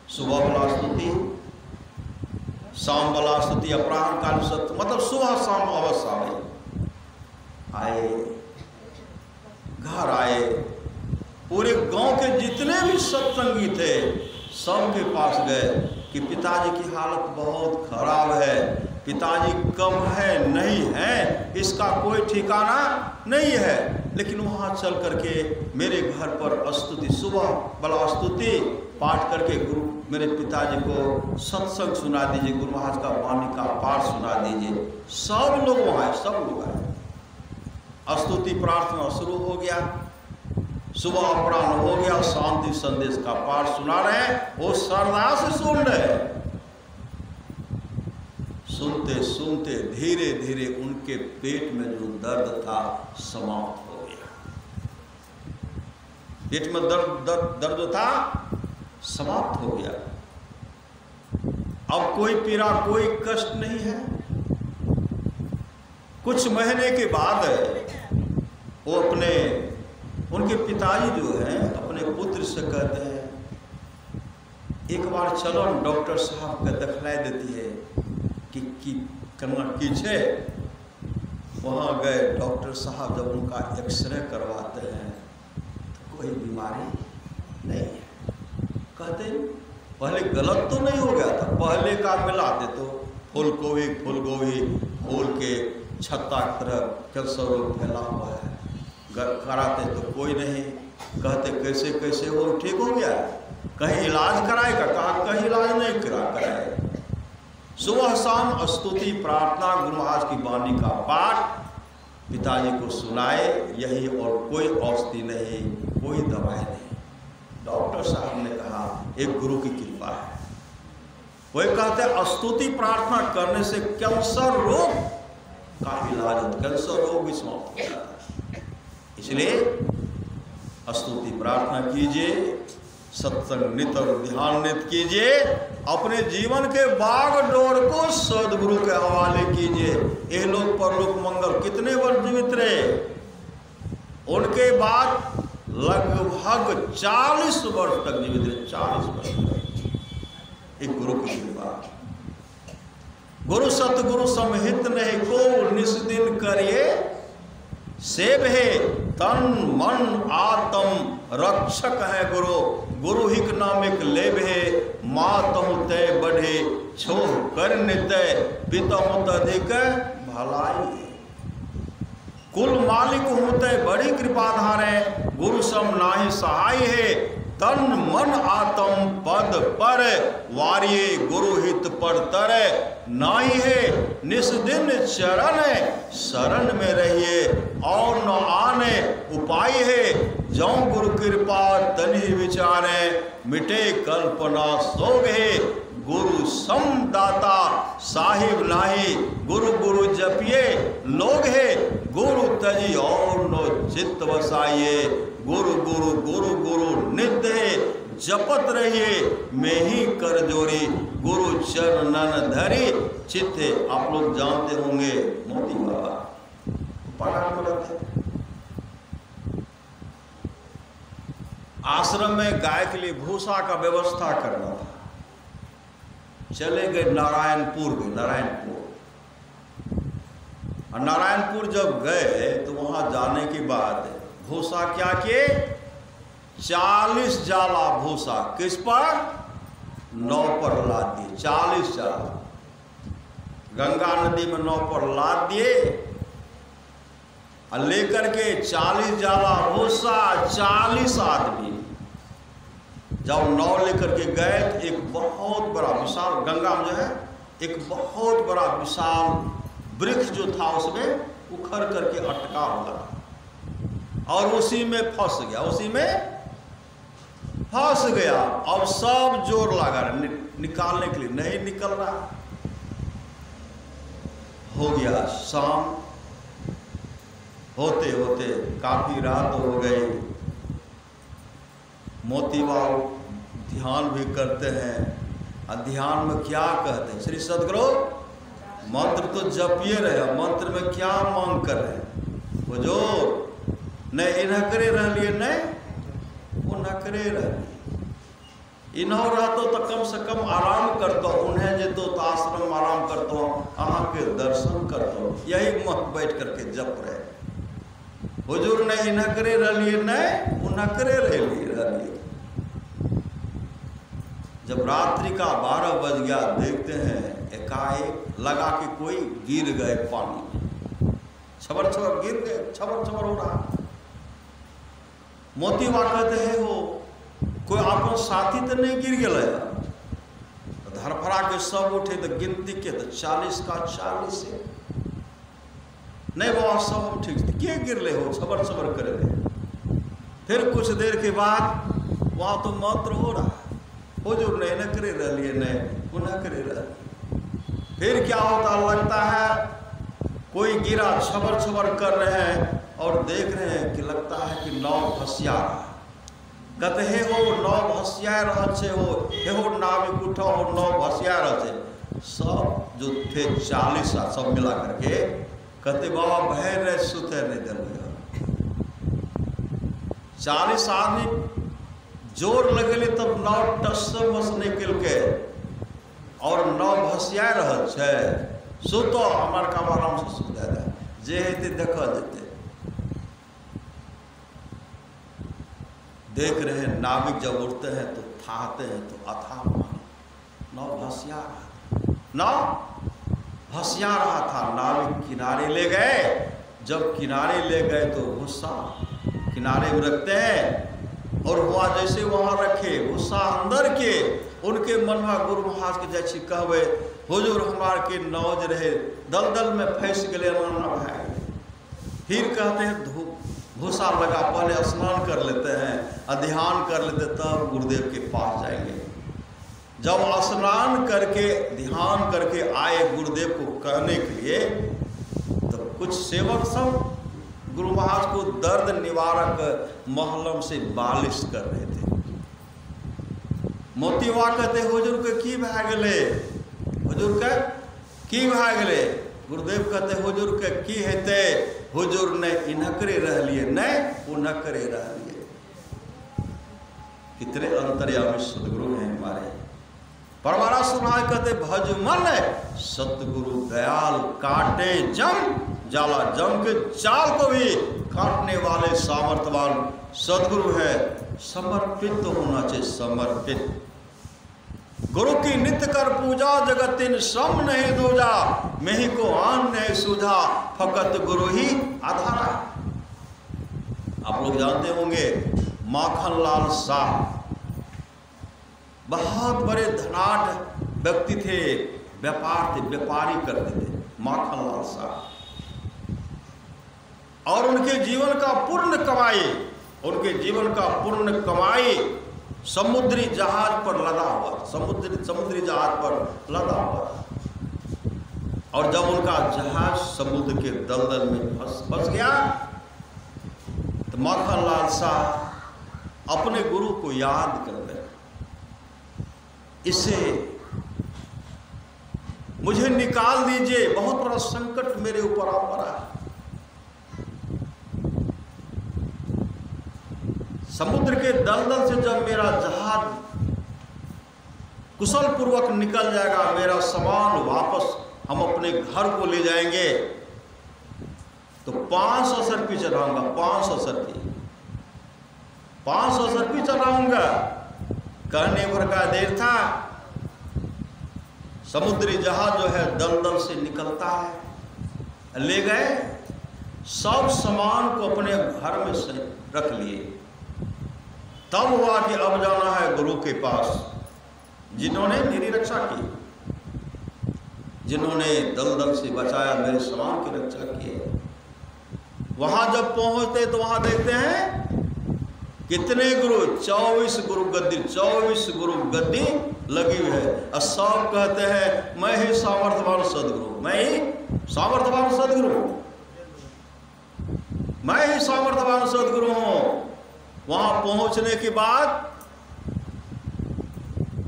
सुबह वाला स्तुति, शाम वाला स्तुति, अपराह्न काल सत्य, मतलब सुबह शाम अवश्य आए, घर आए। पूरे गांव के जितने भी सत्संगी थे सबके पास गए कि पिताजी की हालत बहुत खराब है, पिताजी कब है नहीं है इसका कोई ठिकाना नहीं है। लेकिन वहाँ चल करके मेरे घर पर स्तुति, सुबह वाला स्तुति पाठ करके गुरु मेरे पिताजी को सत्संग सुना दीजिए, गुरु महाराज का वाणी का पाठ सुना दीजिए। सब लोग वहाँ, सब लोग आए, स्तुति प्रार्थना शुरू हो गया, सुबह अपराह्न हो गया, शांति संदेश का पाठ सुना रहे हैं, वो श्रद्धा से सुन रहे। सुनते सुनते धीरे धीरे उनके पेट में जो दर्द था समाप्त हो गया। पेट में दर्द था समाप्त हो गया। अब कोई पीड़ा कोई कष्ट नहीं है। कुछ महीने के बाद वो उनके पिताजी जो हैं अपने पुत्र से कहते हैं एक बार चलो डॉक्टर साहब का दिखलाई देती है कि करना कीजिए। वहाँ गए, डॉक्टर साहब जब उनका एक्सरे करवाते हैं तो कोई बीमारी नहीं है। कहते पहले गलत तो नहीं हो गया था, पहले का मिलाते तो फूल गोभी फूल के छत्ता की तरह कैंसर रोग फैला हुआ है, कराते तो कोई नहीं। कहते कैसे कैसे वो ठीक हो गया, कहीं इलाज कराएगा? कहा कहीं इलाज नहीं कराए। सुबह शाम स्तुति प्रार्थना गुरु महाराज की वाणी का पाठ पिताजी को सुनाए, यही और कोई औषधि नहीं, कोई दवाई नहीं। डॉक्टर साहब ने कहा एक गुरु की कृपा है। वही कहते स्तुति प्रार्थना करने से कैंसर रोग का इलाज, कैंसर रोग भी समाप्त हो जाता है। इसलिए स्तुति प्रार्थना कीजिए, सत्संग नित और ध्यान नित कीजिए, अपने जीवन के बागडोर को सदगुरु के हवाले कीजिए। ये लोग परलोक मंगल कितने वर्ष जीवित रहे? उनके बाद लगभग 40 वर्ष तक जीवित रहे, 40 वर्ष तक। एक गुरु की कृपा। गुरु सतगुरु समहित नहीं को निस्दिन करिए, सेव है तन मन आत्म रक्षक है गुरु। गुरु हिक नामिक लेभे, मातहु तय बढ़े, छोह कर नितय, पितहु तधिक भलाई। कुल मालिक हूँ तय बड़ी कृपा धारे, गुरु सम नाहि सहाय है, तन मन आत्म पद पर, वारिये गुरु हित पर तरे, नाई है निस्दिन चरण, शरण में रहिए और न आने उपाय है, जौ गुरु कृपा तनि विचारे, मिटे कल्पना सोग है, गुरु समदाता साहिब नाही, गुरु गुरु जपिए लोग है, गुरु तजी और नो चित्त वसाइए, गुरु गुरु गुरु गुरु नित्य है, जपत रहिए मैं ही कर जोरी, गुरु चरणन धरी चित्ते। आप लोग जानते होंगे मोती बाबा पढ़ा थे, आश्रम में गाय के लिए भूसा का व्यवस्था करना था। चले गए नारायणपुर में, और नारायणपुर जब गए तो वहां जाने के बाद भूसा क्या किए, 40 जाला भूसा किस पर, नाव पर लाद दिए। 40 जाला गंगा नदी में नाव पर लाद दिए और लेकर के 40 जाला भूसा, 40 आदमी जब नाव लेकर के गए तो एक बहुत बड़ा विशाल, गंगा में जो है एक बहुत बड़ा विशाल वृक्ष जो था उसमें उखड़ करके अटका हुआ और उसी में फंस गया, उसी में फंस गया। अब सब जोर लगा रहे निकालने के लिए, नहीं निकल रहा। हो गया शाम, होते होते काफी रात हो गई। मोती बाबू ध्यान भी करते हैं, और ध्यान में क्या कहते हैं, श्री सदगुरु मंत्र तो जपिए रहे, मंत्र में क्या मांग कर रहे हैं, वो जो नहीं इन्हें करे रह लिए, नहीं वो न करे रह इन्हों रहते तो कम से कम आराम करता, उन्हें जे तो आश्रम आराम करता, अहाँ के दर्शन करता, यही मत बैठ करके जप रहे। हुजूर ने इन्हें करे रह लिए, नहीं वो न करे रह लिए। जब रात्रि का 12 बज गया, देखते हैं एकाएक लगा कि कोई गिर गए पानी में, छबर छबर गिर गए, छबर छबर हो रहा। मोती बा कहते हैं हो कोई अपन साथी तो नहीं गिर गया, धरफड़ा के सब उठे तो गिनती के तो 40 का 40 है, नहीं बाबा सब हम ठीक थे, क्या गिर ले हो, छबर छबर करे रहे। फिर कुछ देर के बाद वहां तो मंत्र हो रहा, हुजूर ने न करे रह लिए, नहीं वो न करे रह। फिर क्या होता, लगता है कोई गिरा, छबर छबर कर रहे हैं और देख रहे हैं कि लगता है कि नाव भसिया रहा। कहते हे हो नाव भसिया रहा छे, हो नाविक उठा हो नाव भसिया रहा छे। सब जो थे 40 सब मिला करके कहते बाबा भय रहे सुते नहीं दल, 40 आदमी जोर लगेले तब नाव टस से बस निकल के और नाव भसिया रहा छे। सुतो हमार काम आराम से सुत दे, जे हेते देखा देते। देख रहे हैं नाविक जब उठते हैं तो थाहते हैं तो अथाह पानी, नाव भसिया रहा, नाव भसिया रहा था। नाविक किनारे ले गए, जब किनारे ले गए तो भूसा किनारे में रखते हैं, और हुआ जैसे वहां रखे भूसा अंदर के, उनके मन में गुरु महाराज के जैसे कहवे हुजूर हमार के नौज रहे दलदल में फंस गए भाई। फिर कहते हैं भूसा लगा, पहले स्नान कर लेते हैं, ध्यान कर लेते, तब गुरुदेव के पास जाएंगे। जब स्नान करके ध्यान करके आए गुरुदेव को कहने के लिए, तो कुछ सेवक सब गुरु महाराज को दर्द निवारक महलम से बालिश कर रहे थे। मोतीवा कहते हुजूर के की भा गए, हुजूर के की भा गए। गुरुदेव कहते हुजूर के की हेते, हुजूर ने इनकरे रह लिए, नहीं वो नकरे रह लिए। कितने अंतर्यामी सदगुरु हैं हमारे। परमारा सुनाए कहते भज मन सतगुरु दयाल, काटे जम जाला, जम के चाल को भी काटने वाले सामर्थ्यवान सदगुरु है। समर्पित होना चाहिए, समर्पित। गुरु की नित्य कर पूजा, जगतिन श्रम नहीं दूजा, मैं ही को आन नहीं सूझा, फकत गुरु ही आधारा। आप लोग जानते होंगे माखनलाल शाह बहुत बड़े धनाढ़ व्यक्ति थे, व्यापार थे, व्यापारी करते थे माखनलाल शाह। और उनके जीवन का पूर्ण कमाई, उनके जीवन का पूर्ण कमाई समुद्री जहाज पर लदा हुआ, समुद्री जहाज पर लदा हुआ। और जब उनका जहाज समुद्र के दलदल में फंस गया तो माखनलाल शाह अपने गुरु को याद करते हैं, इससे मुझे निकाल दीजिए, बहुत बड़ा संकट मेरे ऊपर आ पड़ा है। समुद्र के दलदल से जब मेरा जहाज कुशल पूर्वक निकल जाएगा, मेरा सामान वापस हम अपने घर को ले जाएंगे, तो 500 सरपी चढ़ाऊंगा, 500 सरपी, 500 सरपी चढ़ाऊंगा। कहने भर का देर था, समुद्री जहाज जो है दलदल से निकलता है, ले गए सब सामान को अपने घर में से रख लिए। तब हुआ कि अब जाना है गुरु के पास, जिन्होंने मेरी रक्षा की, जिन्होंने दलदल से बचाया, मेरे सामान की रक्षा की। वहां जब पहुंचते तो वहां देखते हैं कितने गुरु, 24 गुरु गद्दी, 24 गुरु गद्दी लगी हुई है। और सब कहते हैं मैं ही सामर्थ्यवान सदगुरु, मैं ही सामर्थ्यवान सदगुरु, मैं ही सामर्थ्यवान सदगुरु हूं। वहां पहुंचने के बाद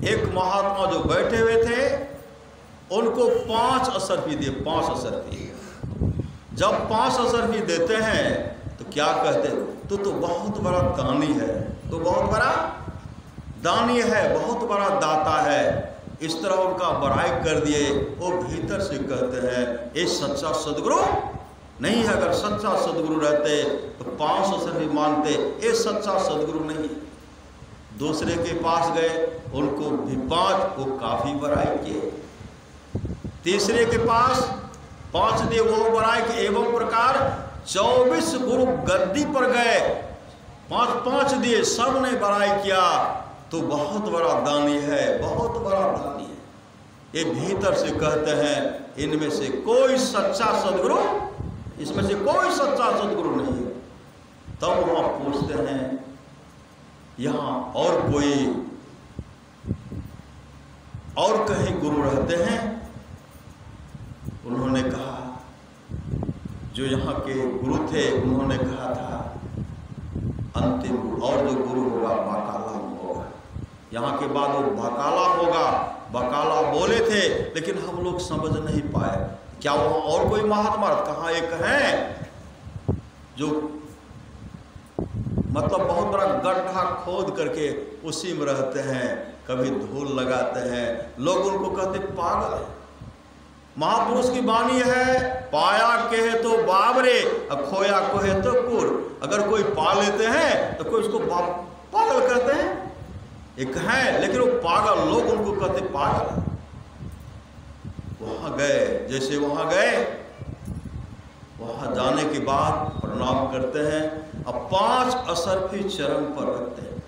एक महात्मा जो बैठे हुए थे उनको 5 असरफी दिए, 5 असरफी। जब 5 असरफी देते हैं तो क्या कहते, तो बहुत बड़ा दानी है, तो बहुत बड़ा दानी है, बहुत बड़ा दाता है। इस तरह उनका बड़ाई कर दिए। वो भीतर से कहते हैं ये सच्चा सदगुरु नहीं है। अगर सच्चा सदगुरु रहते तो 500 से भी मानते, ये सच्चा सदगुरु नहीं। दूसरे के पास गए, उनको भी 5, वो काफी बड़ाई किए। तीसरे के पास 5 दिए, वो बड़ाई के। एवं प्रकार 24 गुरु गद्दी पर गए, 5 दिए, सब ने बड़ाई किया। तो बहुत बड़ा दानी है, बहुत बड़ा दानी है। ये भीतर से कहते हैं इनमें से कोई सच्चा सदगुरु, इसमें से कोई सच्चा सदगुरु नहीं है। तब वहां पूछते हैं यहाँ और कोई और कहीं गुरु रहते हैं? उन्होंने कहा, जो यहाँ के गुरु थे उन्होंने कहा था अंतिम गुरु, और जो गुरु होगा बकाला होगा, यहाँ के बाद वो बकाला होगा। बकाला बोले थे लेकिन हम लोग समझ नहीं पाए। क्या वहाँ और कोई महात्मा? कहाँ एक है जो मतलब बहुत बड़ा गड्ढा खोद करके उसी में रहते हैं, कभी धूल लगाते हैं, लोग उनको कहते पागल है। महापुरुष की वाणी है, पाया कहे तो बाबरे, खोया कहे तो कुर। अगर कोई पा लेते हैं तो कोई उसको पागल कहते हैं। एक है लेकिन वो पागल, लोग उनको कहते पागल। वहां गए, जैसे वहां गए, वहां जाने के बाद प्रणाम करते हैं। अब 5 असरफी चरण पर रखते हैं।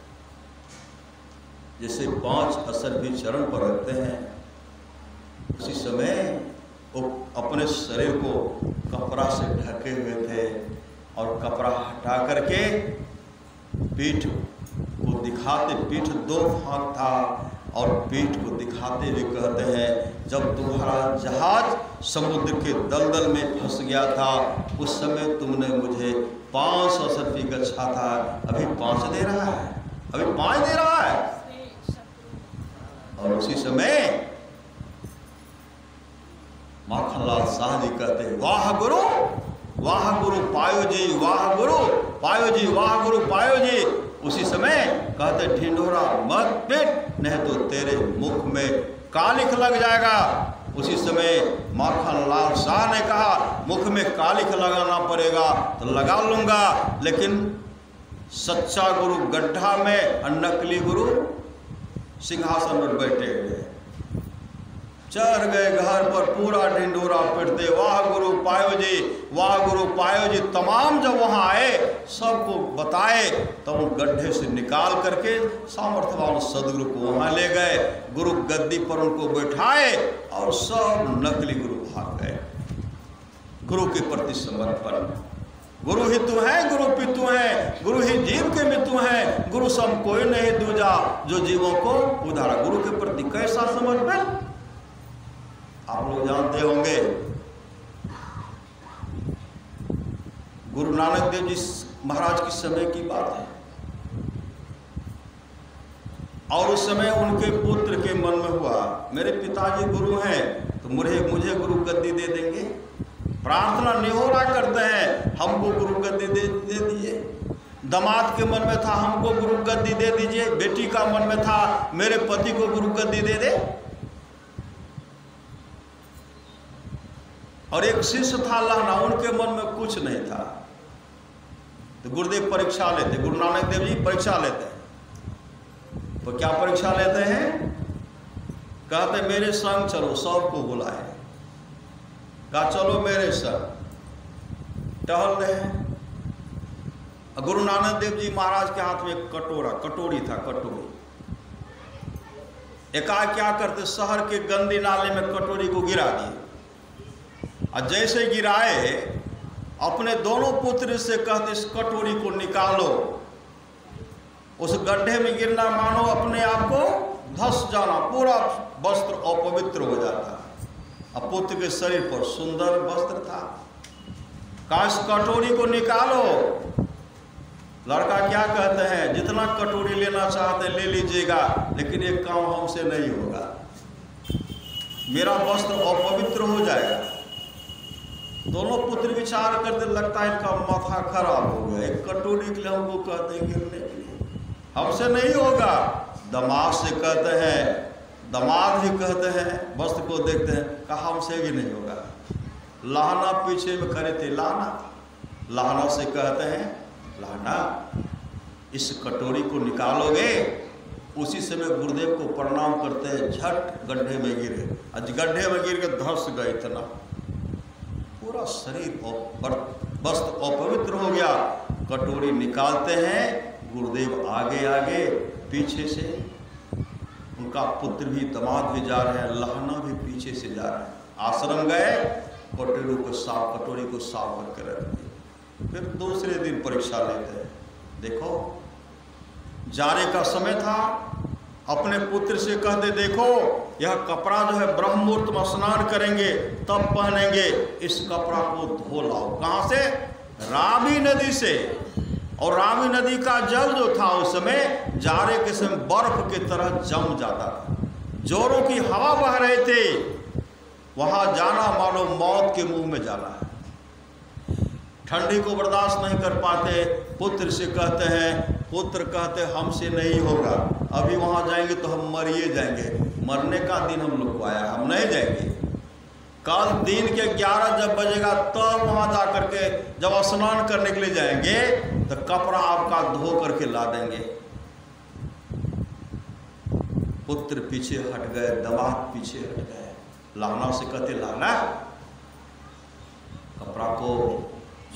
जैसे 5 असरफी चरण पर रखते हैं, उसी समय वो अपने शरीर को कपड़ा से ढके हुए थे और कपड़ा हटा करके पीठ को दिखाते, पीठ 2 भाग था, और पीठ को दिखाते हुए कहते हैं जब तुम्हारा जहाज समुद्र के दलदल में फंस गया था उस समय तुमने मुझे 500 सरफी गच्छा था, अभी 5 दे रहा है, अभी 5 दे रहा है। और उसी समय माखनलाल शाह जी कहते हैं वाह गुरु पायो जी, वाह गुरु पायो जी, वाह गुरु पायो जी। उसी समय कहते ढिंढोरा मत पीट, नहीं तो तेरे मुख में कालिख लग जाएगा। उसी समय माखनलाल शाह ने कहा मुख में कालिख लगाना पड़ेगा तो लगा लूंगा, लेकिन सच्चा गुरु गड्ढा में और नकली गुरु सिंहासन पर बैठे हुए। चढ़ गए घर पर, पूरा ढिंढोरा पिटते, वाह गुरु पायो जी, वाह गुरु पायो जी। तमाम जब वहाँ आए, सबको बताए, तब उन गड्ढे से निकाल करके सामर्थ्यवान सदगुरु को वहाँ ले गए, गुरु गद्दी पर उनको बैठाए और सब नकली गुरु भाग गए। गुरु के प्रति समर्पण। गुरु ही तू है, गुरु पितु है, गुरु ही जीव के मितु है, गुरु सम कोई नहीं दूजा जो जीवों को उधारा। गुरु के प्रति कैसा समर्पण आप लोग जानते होंगे। गुरु नानक देव जी महाराज के समय की बात है, और उस समय उनके पुत्र के मन में हुआ, मेरे पिताजी गुरु हैं तो मुझे गुरु गद्दी दे देंगे। प्रार्थना निहोरा करते हैं, हमको गुरु गद्दी दे दीजिए। दामाद के मन में था, हमको गुरु गद्दी दे दीजिए। बेटी का मन में था, मेरे पति को गुरु गद्दी दे दे। और एक शिष्य था लहना, उनके मन में कुछ नहीं था। तो गुरुदेव परीक्षा लेते, गुरु नानक देव जी परीक्षा लेते हैं। तो क्या परीक्षा लेते हैं? कहते मेरे संग चलो, सबको बुलाए, कहा चलो मेरे संग। टहल रहे हैं, गुरु नानक देव जी महाराज के हाथ में एक कटोरी था, कटोरी। एकाएक क्या करते, शहर के गंदी नाले में कटोरी को गिरा दिए, और जैसे गिराए अपने दोनों पुत्र से कहते इस कटोरी को निकालो। उस गड्ढे में गिरना मानो अपने आप को धस जाना, पूरा वस्त्र अपवित्र हो जाता। अब पुत्र के शरीर पर सुंदर वस्त्र था, कहा इस कटोरी को निकालो। लड़का क्या कहते हैं, जितना कटोरी लेना चाहते ले लीजिएगा, लेकिन एक काम हमसे नहीं होगा, मेरा वस्त्र अपवित्र हो जाएगा। दोनों पुत्र विचार करते, लगता है इनका माथा खराब हो गया, एक कटोरी के लिए हमको कहते हैं गिरने के लिए, हमसे नहीं होगा। दामाद से कहते हैं, दामाद भी कहते हैं, वस्त्र को देखते हैं, कहा हमसे भी नहीं होगा। लाहना पीछे में खड़े थे, लाहना से कहते हैं, लाहना इस कटोरी को निकालोगे। उसी समय गुरुदेव को प्रणाम करते हैं, झट गड्ढे में गिरे, आज गड्ढे में गिर के धस गए, इतना पूरा शरीर वस्त्र अपवित्र हो गया। कटोरी निकालते हैं, गुरुदेव आगे आगे, पीछे से उनका पुत्र भी, दामाद भी जा रहे हैं, लहना भी पीछे से जा रहे हैं। आश्रम गए, कटोरी को साफ करके रख दिए। फिर दूसरे दिन परीक्षा लेते हैं। देखो जारे का समय था, अपने पुत्र से कहते देखो यह कपड़ा जो है ब्रह्म मुहूर्त में स्नान करेंगे तब पहनेंगे, इस कपड़ा को धो लाओ। कहाँ से? रावी नदी से। और रावी नदी का जल जो था उस समय जाड़े के समय बर्फ की तरह जम जाता था, जोरों की हवा बह रहे थे, वहां जाना मानो मौत के मुंह में जाना है। ठंडी को बर्दाश्त नहीं कर पाते, पुत्र से कहते हैं, पुत्र कहते हमसे नहीं होगा, अभी वहां जाएंगे तो हम मरिए जाएंगे, मरने का दिन हम लोग को आया, हम नहीं जाएंगे। कल दिन के 11 जब बजेगा तब वहां जा करके जब स्नान करने के लिए जाएंगे तो कपड़ा आपका धो करके ला देंगे। पुत्र पीछे हट गए, दामाद पीछे हट गए। लाना से कहते लाना कपड़ा को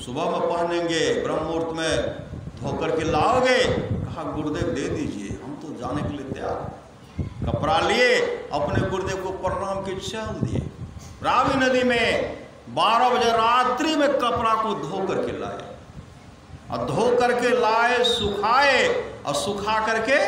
सुबह में पहनेंगे, ब्रह्म मुहूर्त में धो करके लाओगे। कहा गुरुदेव दे दीजिए, हम तो जाने के लिए तैयार। कपड़ा लिए, अपने गुरुदेव को प्रणाम के चल दिए। रावी नदी में 12 बजे रात्रि में कपड़ा को धो करके लाए, और धो करके लाए, सुखाए, और सुखा करके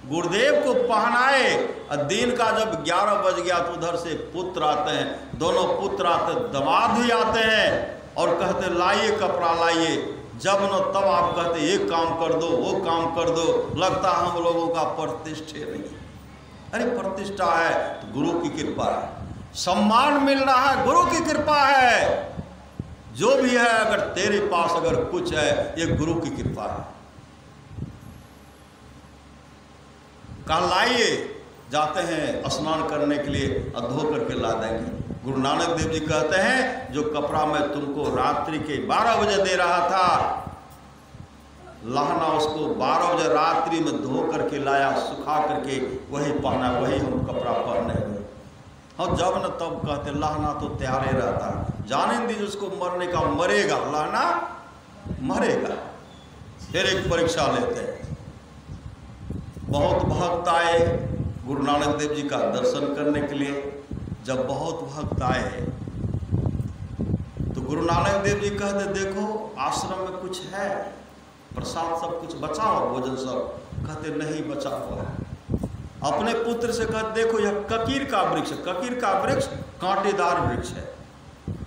गुरुदेव को पहनाए। और दिन का जब 11 बज गया तो उधर से पुत्र आते हैं, दोनों पुत्र आते, दामाद भी आते हैं और कहते लाइए कपड़ा लाइए। जब न तब आप कहते ये काम कर दो, वो काम कर दो, लगता हम लोगों का प्रतिष्ठा नहीं। अरे प्रतिष्ठा है तो गुरु की कृपा है, सम्मान मिल रहा है गुरु की कृपा है। जो भी है अगर तेरे पास अगर कुछ है ये गुरु की कृपा है। कहा लाइए, जाते हैं स्नान करने के लिए और धो करके ला देंगे। गुरु नानक देव जी कहते हैं जो कपड़ा मैं तुमको रात्रि के 12 बजे दे रहा था, लहना उसको 12 बजे रात्रि में धो करके लाया, सुखा करके वही पहना, वही हम कपड़ा पहने हुए। और जब न तब कहते लहना तो तैयार ही रहता, जाने दीजिए उसको मरने का, मरेगा, लहना मरेगा। फिर एक परीक्षा लेते हैं। बहुत भक्त आए गुरु नानक देव जी का दर्शन करने के लिए। जब बहुत भक्त आए तो गुरु नानक देव जी कहते देखो आश्रम में कुछ है, प्रसाद सब कुछ बचा हो, भोजन सब। कहते नहीं बचा हुआ है। अपने पुत्र से कहते देखो यह ककीर का वृक्ष, ककीर का वृक्ष कांटेदार वृक्ष है,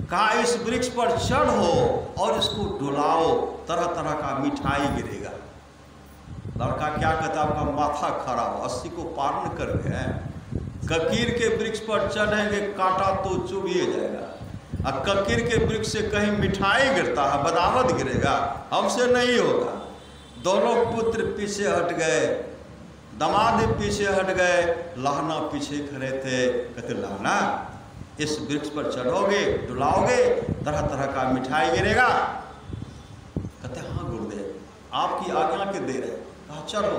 कहा इस वृक्ष पर चढ़ो और इसको डुलाओ, तरह तरह का मिठाई गिरेगा। लड़का क्या कहता, आपका माथा खराब, 80 को पार न कर गए हैं। ककीर के वृक्ष पर चढ़ेंगे कांटा तो चुभ ही जाएगा, और ककीर के वृक्ष से कहीं मिठाई गिरता है, बदावत गिरेगा, हमसे नहीं होगा। दोनों पुत्र पीछे हट गए, दामाद पीछे हट गए, लहना पीछे खड़े थे। कहते लहना इस वृक्ष पर चढ़ोगे, डुलाओगे, तरह तरह का मिठाई गिरेगा। कहते हाँ गुरुदेव आपकी आज्ञा के दे रहे। कहा चलो,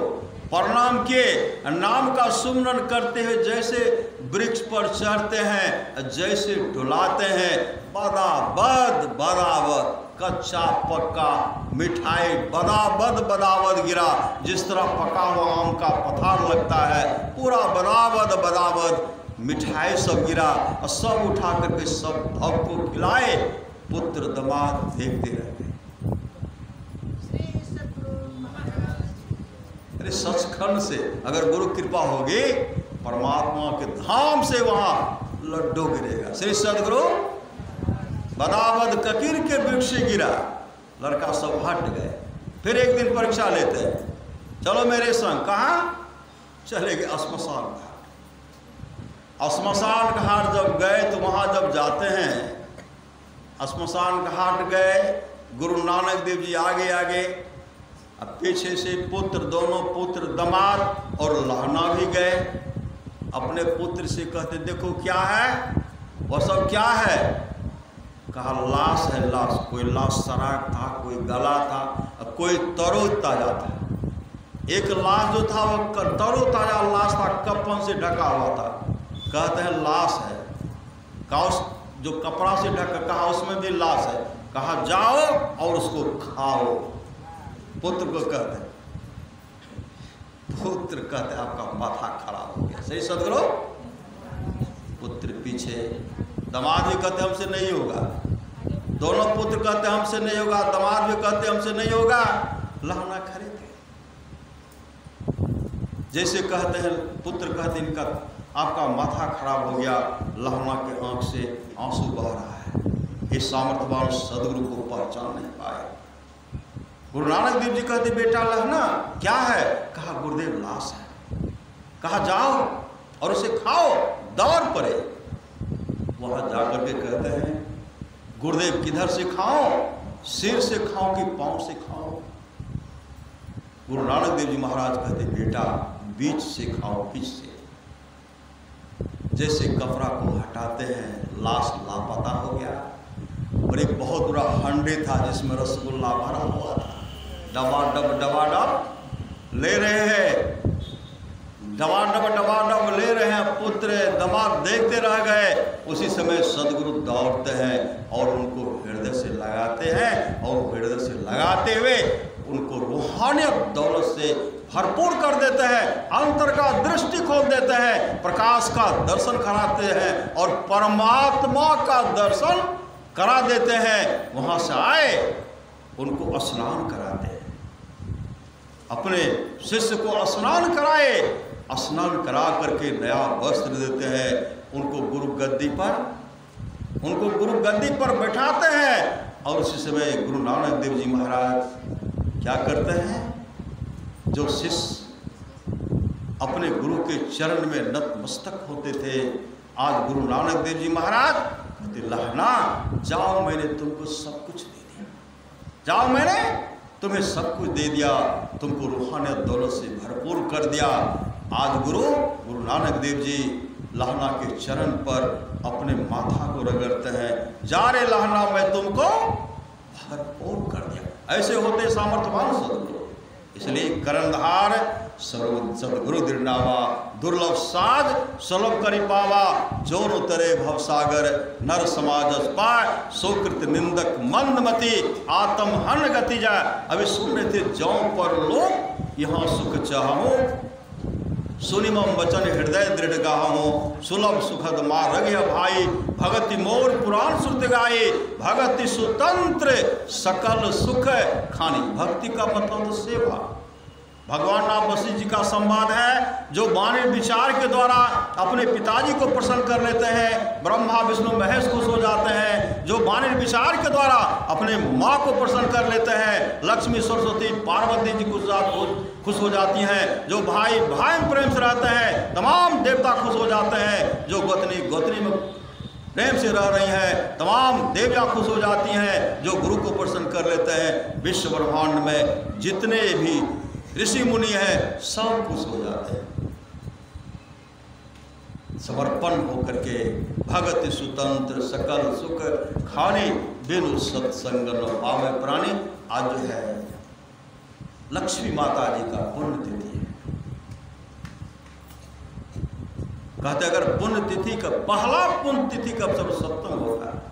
प्रणाम किए, नाम का सुमरन करते हुए जैसे वृक्ष पर चढ़ते हैं, जैसे डुलाते हैं, बदाबद बदावद कच्चा पक्का मिठाई बदाबद बदावद गिरा। जिस तरह पका हुआ आम का पठार लगता है, पूरा बदाबद बदावद मिठाई सब गिरा, और सब उठा करके सब भक्त को खिलाए। पुत्र दामाद देखते रह गए। अरे सचखंड से अगर गुरु कृपा होगी, परमात्मा के धाम से वहां लड्डू गिरेगा। श्री सदगुरु बदावद ककीर के वृक्ष से गिरा, लड़का सब हट गए। फिर एक दिन परीक्षा लेते हैं, चलो मेरे संग। कहाँ चले गए? श्मशान घाट। श्मशान घाट जब गए तो वहां जब जाते हैं, श्मशान घाट गए, गुरु नानक देव जी आगे आगे, अब पीछे से पुत्र, दोनों पुत्र दामाद और लहना भी गए। अपने पुत्र से कहते देखो क्या है, वह सब क्या है? कहा लाश है, लाश। कोई लाश सराख था, कोई गला था, कोई तरो ताजा था। एक लाश जो था वो तरो ताजा लाश था, कफन से ढका हुआ था। कहते हैं लाश है। कहा उस जो कपड़ा से ढका, कहा उसमें भी लाश है। कहा जाओ और उसको खाओ। पुत्र को कहते, पुत्र कहते आपका माथा खराब हो गया। सही सदगुरु। पुत्र पीछे, दामाद भी कहते हमसे नहीं होगा, दोनों पुत्र कहते हमसे नहीं होगा, दामाद भी कहते हमसे नहीं होगा। लहना खड़े थे, जैसे कहते हैं पुत्र कहते इनका आपका माथा खराब हो गया। लहना के आंख से आंसू बह रहा है। इस सामर्थ्यवान सदगुरु को पहचान नहीं पाए। गुरु नानक देव जी कहते बेटा लहना क्या है? कहा गुरुदेव लाश है। कहा जाओ और उसे खाओ, दौड़ पड़े। वहां जाकर के कहते हैं गुरुदेव किधर से खाओ, सिर से खाओ कि पांव से खाओ? गुरु नानक देव जी महाराज कहते बेटा बीच से खाओ, बीच से। जैसे कपड़ा को हटाते हैं, लाश लापता हो गया। और एक बहुत बड़ा हंडी था जिसमें रसगुल्ला भरा हुआ था। डबाडब ले रहे हैं, डबाडब ले रहे हैं। पुत्र दामाद देखते रह गए। उसी समय सदगुरु दौड़ते हैं और उनको हृदय से लगाते हैं, और हृदय से लगाते हुए उनको रूहानियत दौलत से भरपूर कर देते हैं, अंतर का दृष्टि खोल देते हैं, प्रकाश का दर्शन कराते हैं और परमात्मा का दर्शन करा देते हैं। वहां से आए उनको स्नान कराते हैं, अपने शिष्य को स्नान कराए, स्नान करा करके नया वस्त्र देते हैं। उनको गुरु गद्दी पर बैठाते हैं। और उसी समय गुरु नानक देव जी महाराज क्या करते हैं? जो शिष्य अपने गुरु के चरण में नतमस्तक होते थे, आज गुरु नानक देव जी महाराज कहते लहना जाओ, मैंने तुमको सब कुछ दे दिया, जाओ मैंने तुम्हें सब कुछ दे दिया, तुमको रूहानियत दौलत से भरपूर कर दिया। आज गुरु नानक देव जी लहना के चरण पर अपने माथा को रगड़ते हैं, जा रे लहना मैं तुमको भरपूर कर दिया। ऐसे होते सामर्थ्यवान सदगुरु। इसलिए करंधार सदगुरु दृढ़ावा, दुर्लभ साज सुलभ करी पावा, जोर उतरे भवसागर नर समाजस पाय, सोकृत निंदक मंदमति आत्म हन गति जाय। अभी सुन रहे थे, जौ पर लोग यहाँ सुख चाहो, सुनिमम वचन हृदय दृढ़ गाहो, सुलभ सुखद माँ रगे भाई, भगति मोर पुराण श्रुत गाये, भगति सुतंत्र सकल सुख खानी। भक्ति का मतलब तो सेवा। भगवान राम वशिष्ठ जी का संवाद है, जो वाणी विचार के द्वारा अपने पिताजी को प्रसन्न कर लेते हैं, ब्रह्मा विष्णु महेश खुश हो जाते हैं। जो वाणी विचार के द्वारा अपने माँ को प्रसन्न कर लेते हैं, लक्ष्मी सरस्वती पार्वती जी खुश हो जाती हैं। जो भाई भाई में प्रेम से रहते हैं, तमाम देवता खुश हो जाते हैं। जो गोतनी गोतनी में प्रेम से रह रही हैं, तमाम देवियाँ खुश हो जाती हैं। जो गुरु को प्रसन्न कर लेते हैं, विश्व ब्रह्मांड में जितने भी ऋषि मुनि हैं सब खुश हो जाते हैं। समर्पण होकर के भगत सुतंत्र सकल सुख खाने, बिनु सत्संग न पावे प्राणी। आज जो है लक्ष्मी माता जी का पुण्य तिथि है। कहते अगर पुण्य तिथि का पहला पुण्य तिथि कब सब सप्तम होता है।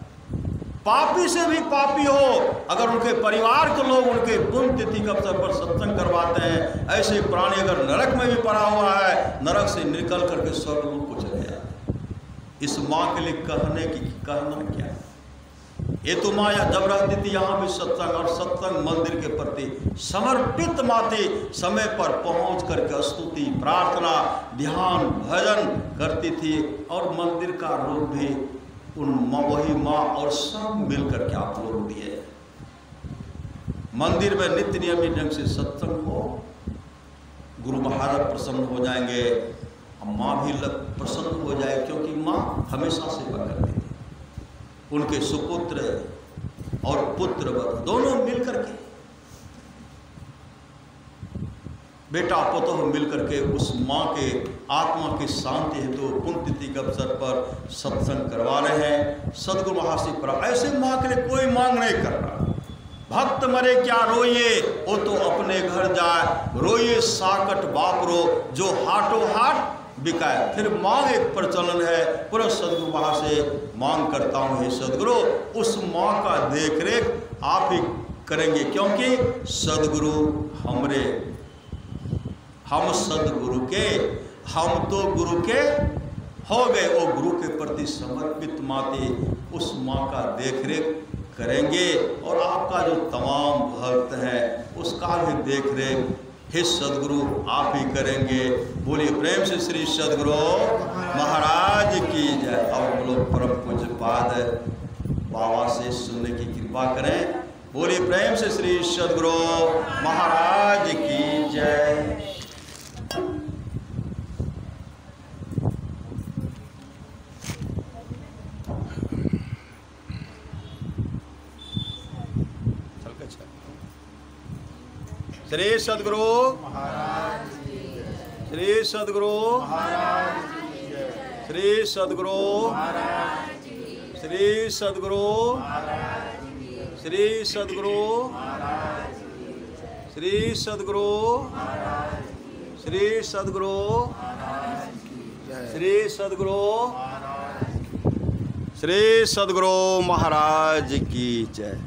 पापी से भी पापी हो, अगर उनके परिवार के लोग उनके पुण्य तिथि के अवसर पर सत्संग करवाते हैं, ऐसे प्राणी अगर नरक में भी पड़ा हुआ है, नरक से निकल करके स्वर्गलोक को चले जाते हैं। इस माँ के लिए कहना क्या है? ये तो माँ या जब रहती थी यहाँ भी सत्संग और सत्संग मंदिर के प्रति समर्पित माते समय पर पहुँच करके स्तुति प्रार्थना ध्यान भजन करती थी। और मंदिर का रूप भी वही माँ और सब मिलकर के आप लोग दिए। मंदिर में नित्य नियमित ढंग से सत्संग हो, गुरु महाराज प्रसन्न हो जाएंगे, माँ भी प्रसन्न हो जाए, क्योंकि माँ हमेशा सेवा करती थी। उनके सुपुत्र और पुत्र दोनों मिलकर के, बेटा पुतोह मिलकर के उस माँ के आत्मा की शांति हेतु पुण्यतिथि के अवसर पर सत्संग करवा रहे हैं। सदगुरु महाशिव पर ऐसे माँ के लिए कोई मांग नहीं कर रहा। भक्त मरे क्या रोइए, वो तो अपने घर जाए, रोइए साकट बाप रो, जो हाटो हाट बिकाए। फिर मांग एक प्रचलन है, पूरा सदगुरु वहाँ से मांग करता हूँ, हे सदगुरु उस माँ का देख रेख आप ही करेंगे, क्योंकि सदगुरु हमरे, हम सदगुरु के, हम तो गुरु के हो गए। वो गुरु के प्रति समर्पित माते उस माँ का देख रेख करेंगे, और आपका जो तमाम भक्त हैं उसका भी देख रेख हे सदगुरु आप ही करेंगे। बोलिए प्रेम से श्री सदगुरु महाराज की जय। और हम लोग परम पूज्य पाद बाबा से सुनने की कृपा करें। बोलिए प्रेम से श्री सदगुरु महाराज की जय। श्री सदगुरु महाराज, श्री सदगुरु महाराज, श्री सदगुरु महाराज, श्री सदगुरु महाराज, श्री सदगुरु महाराज, श्री सदगुरु महाराज, श्री सदगुरु महाराज, श्री सदगुरु महाराज, श्री सदगुरु महाराज की जय।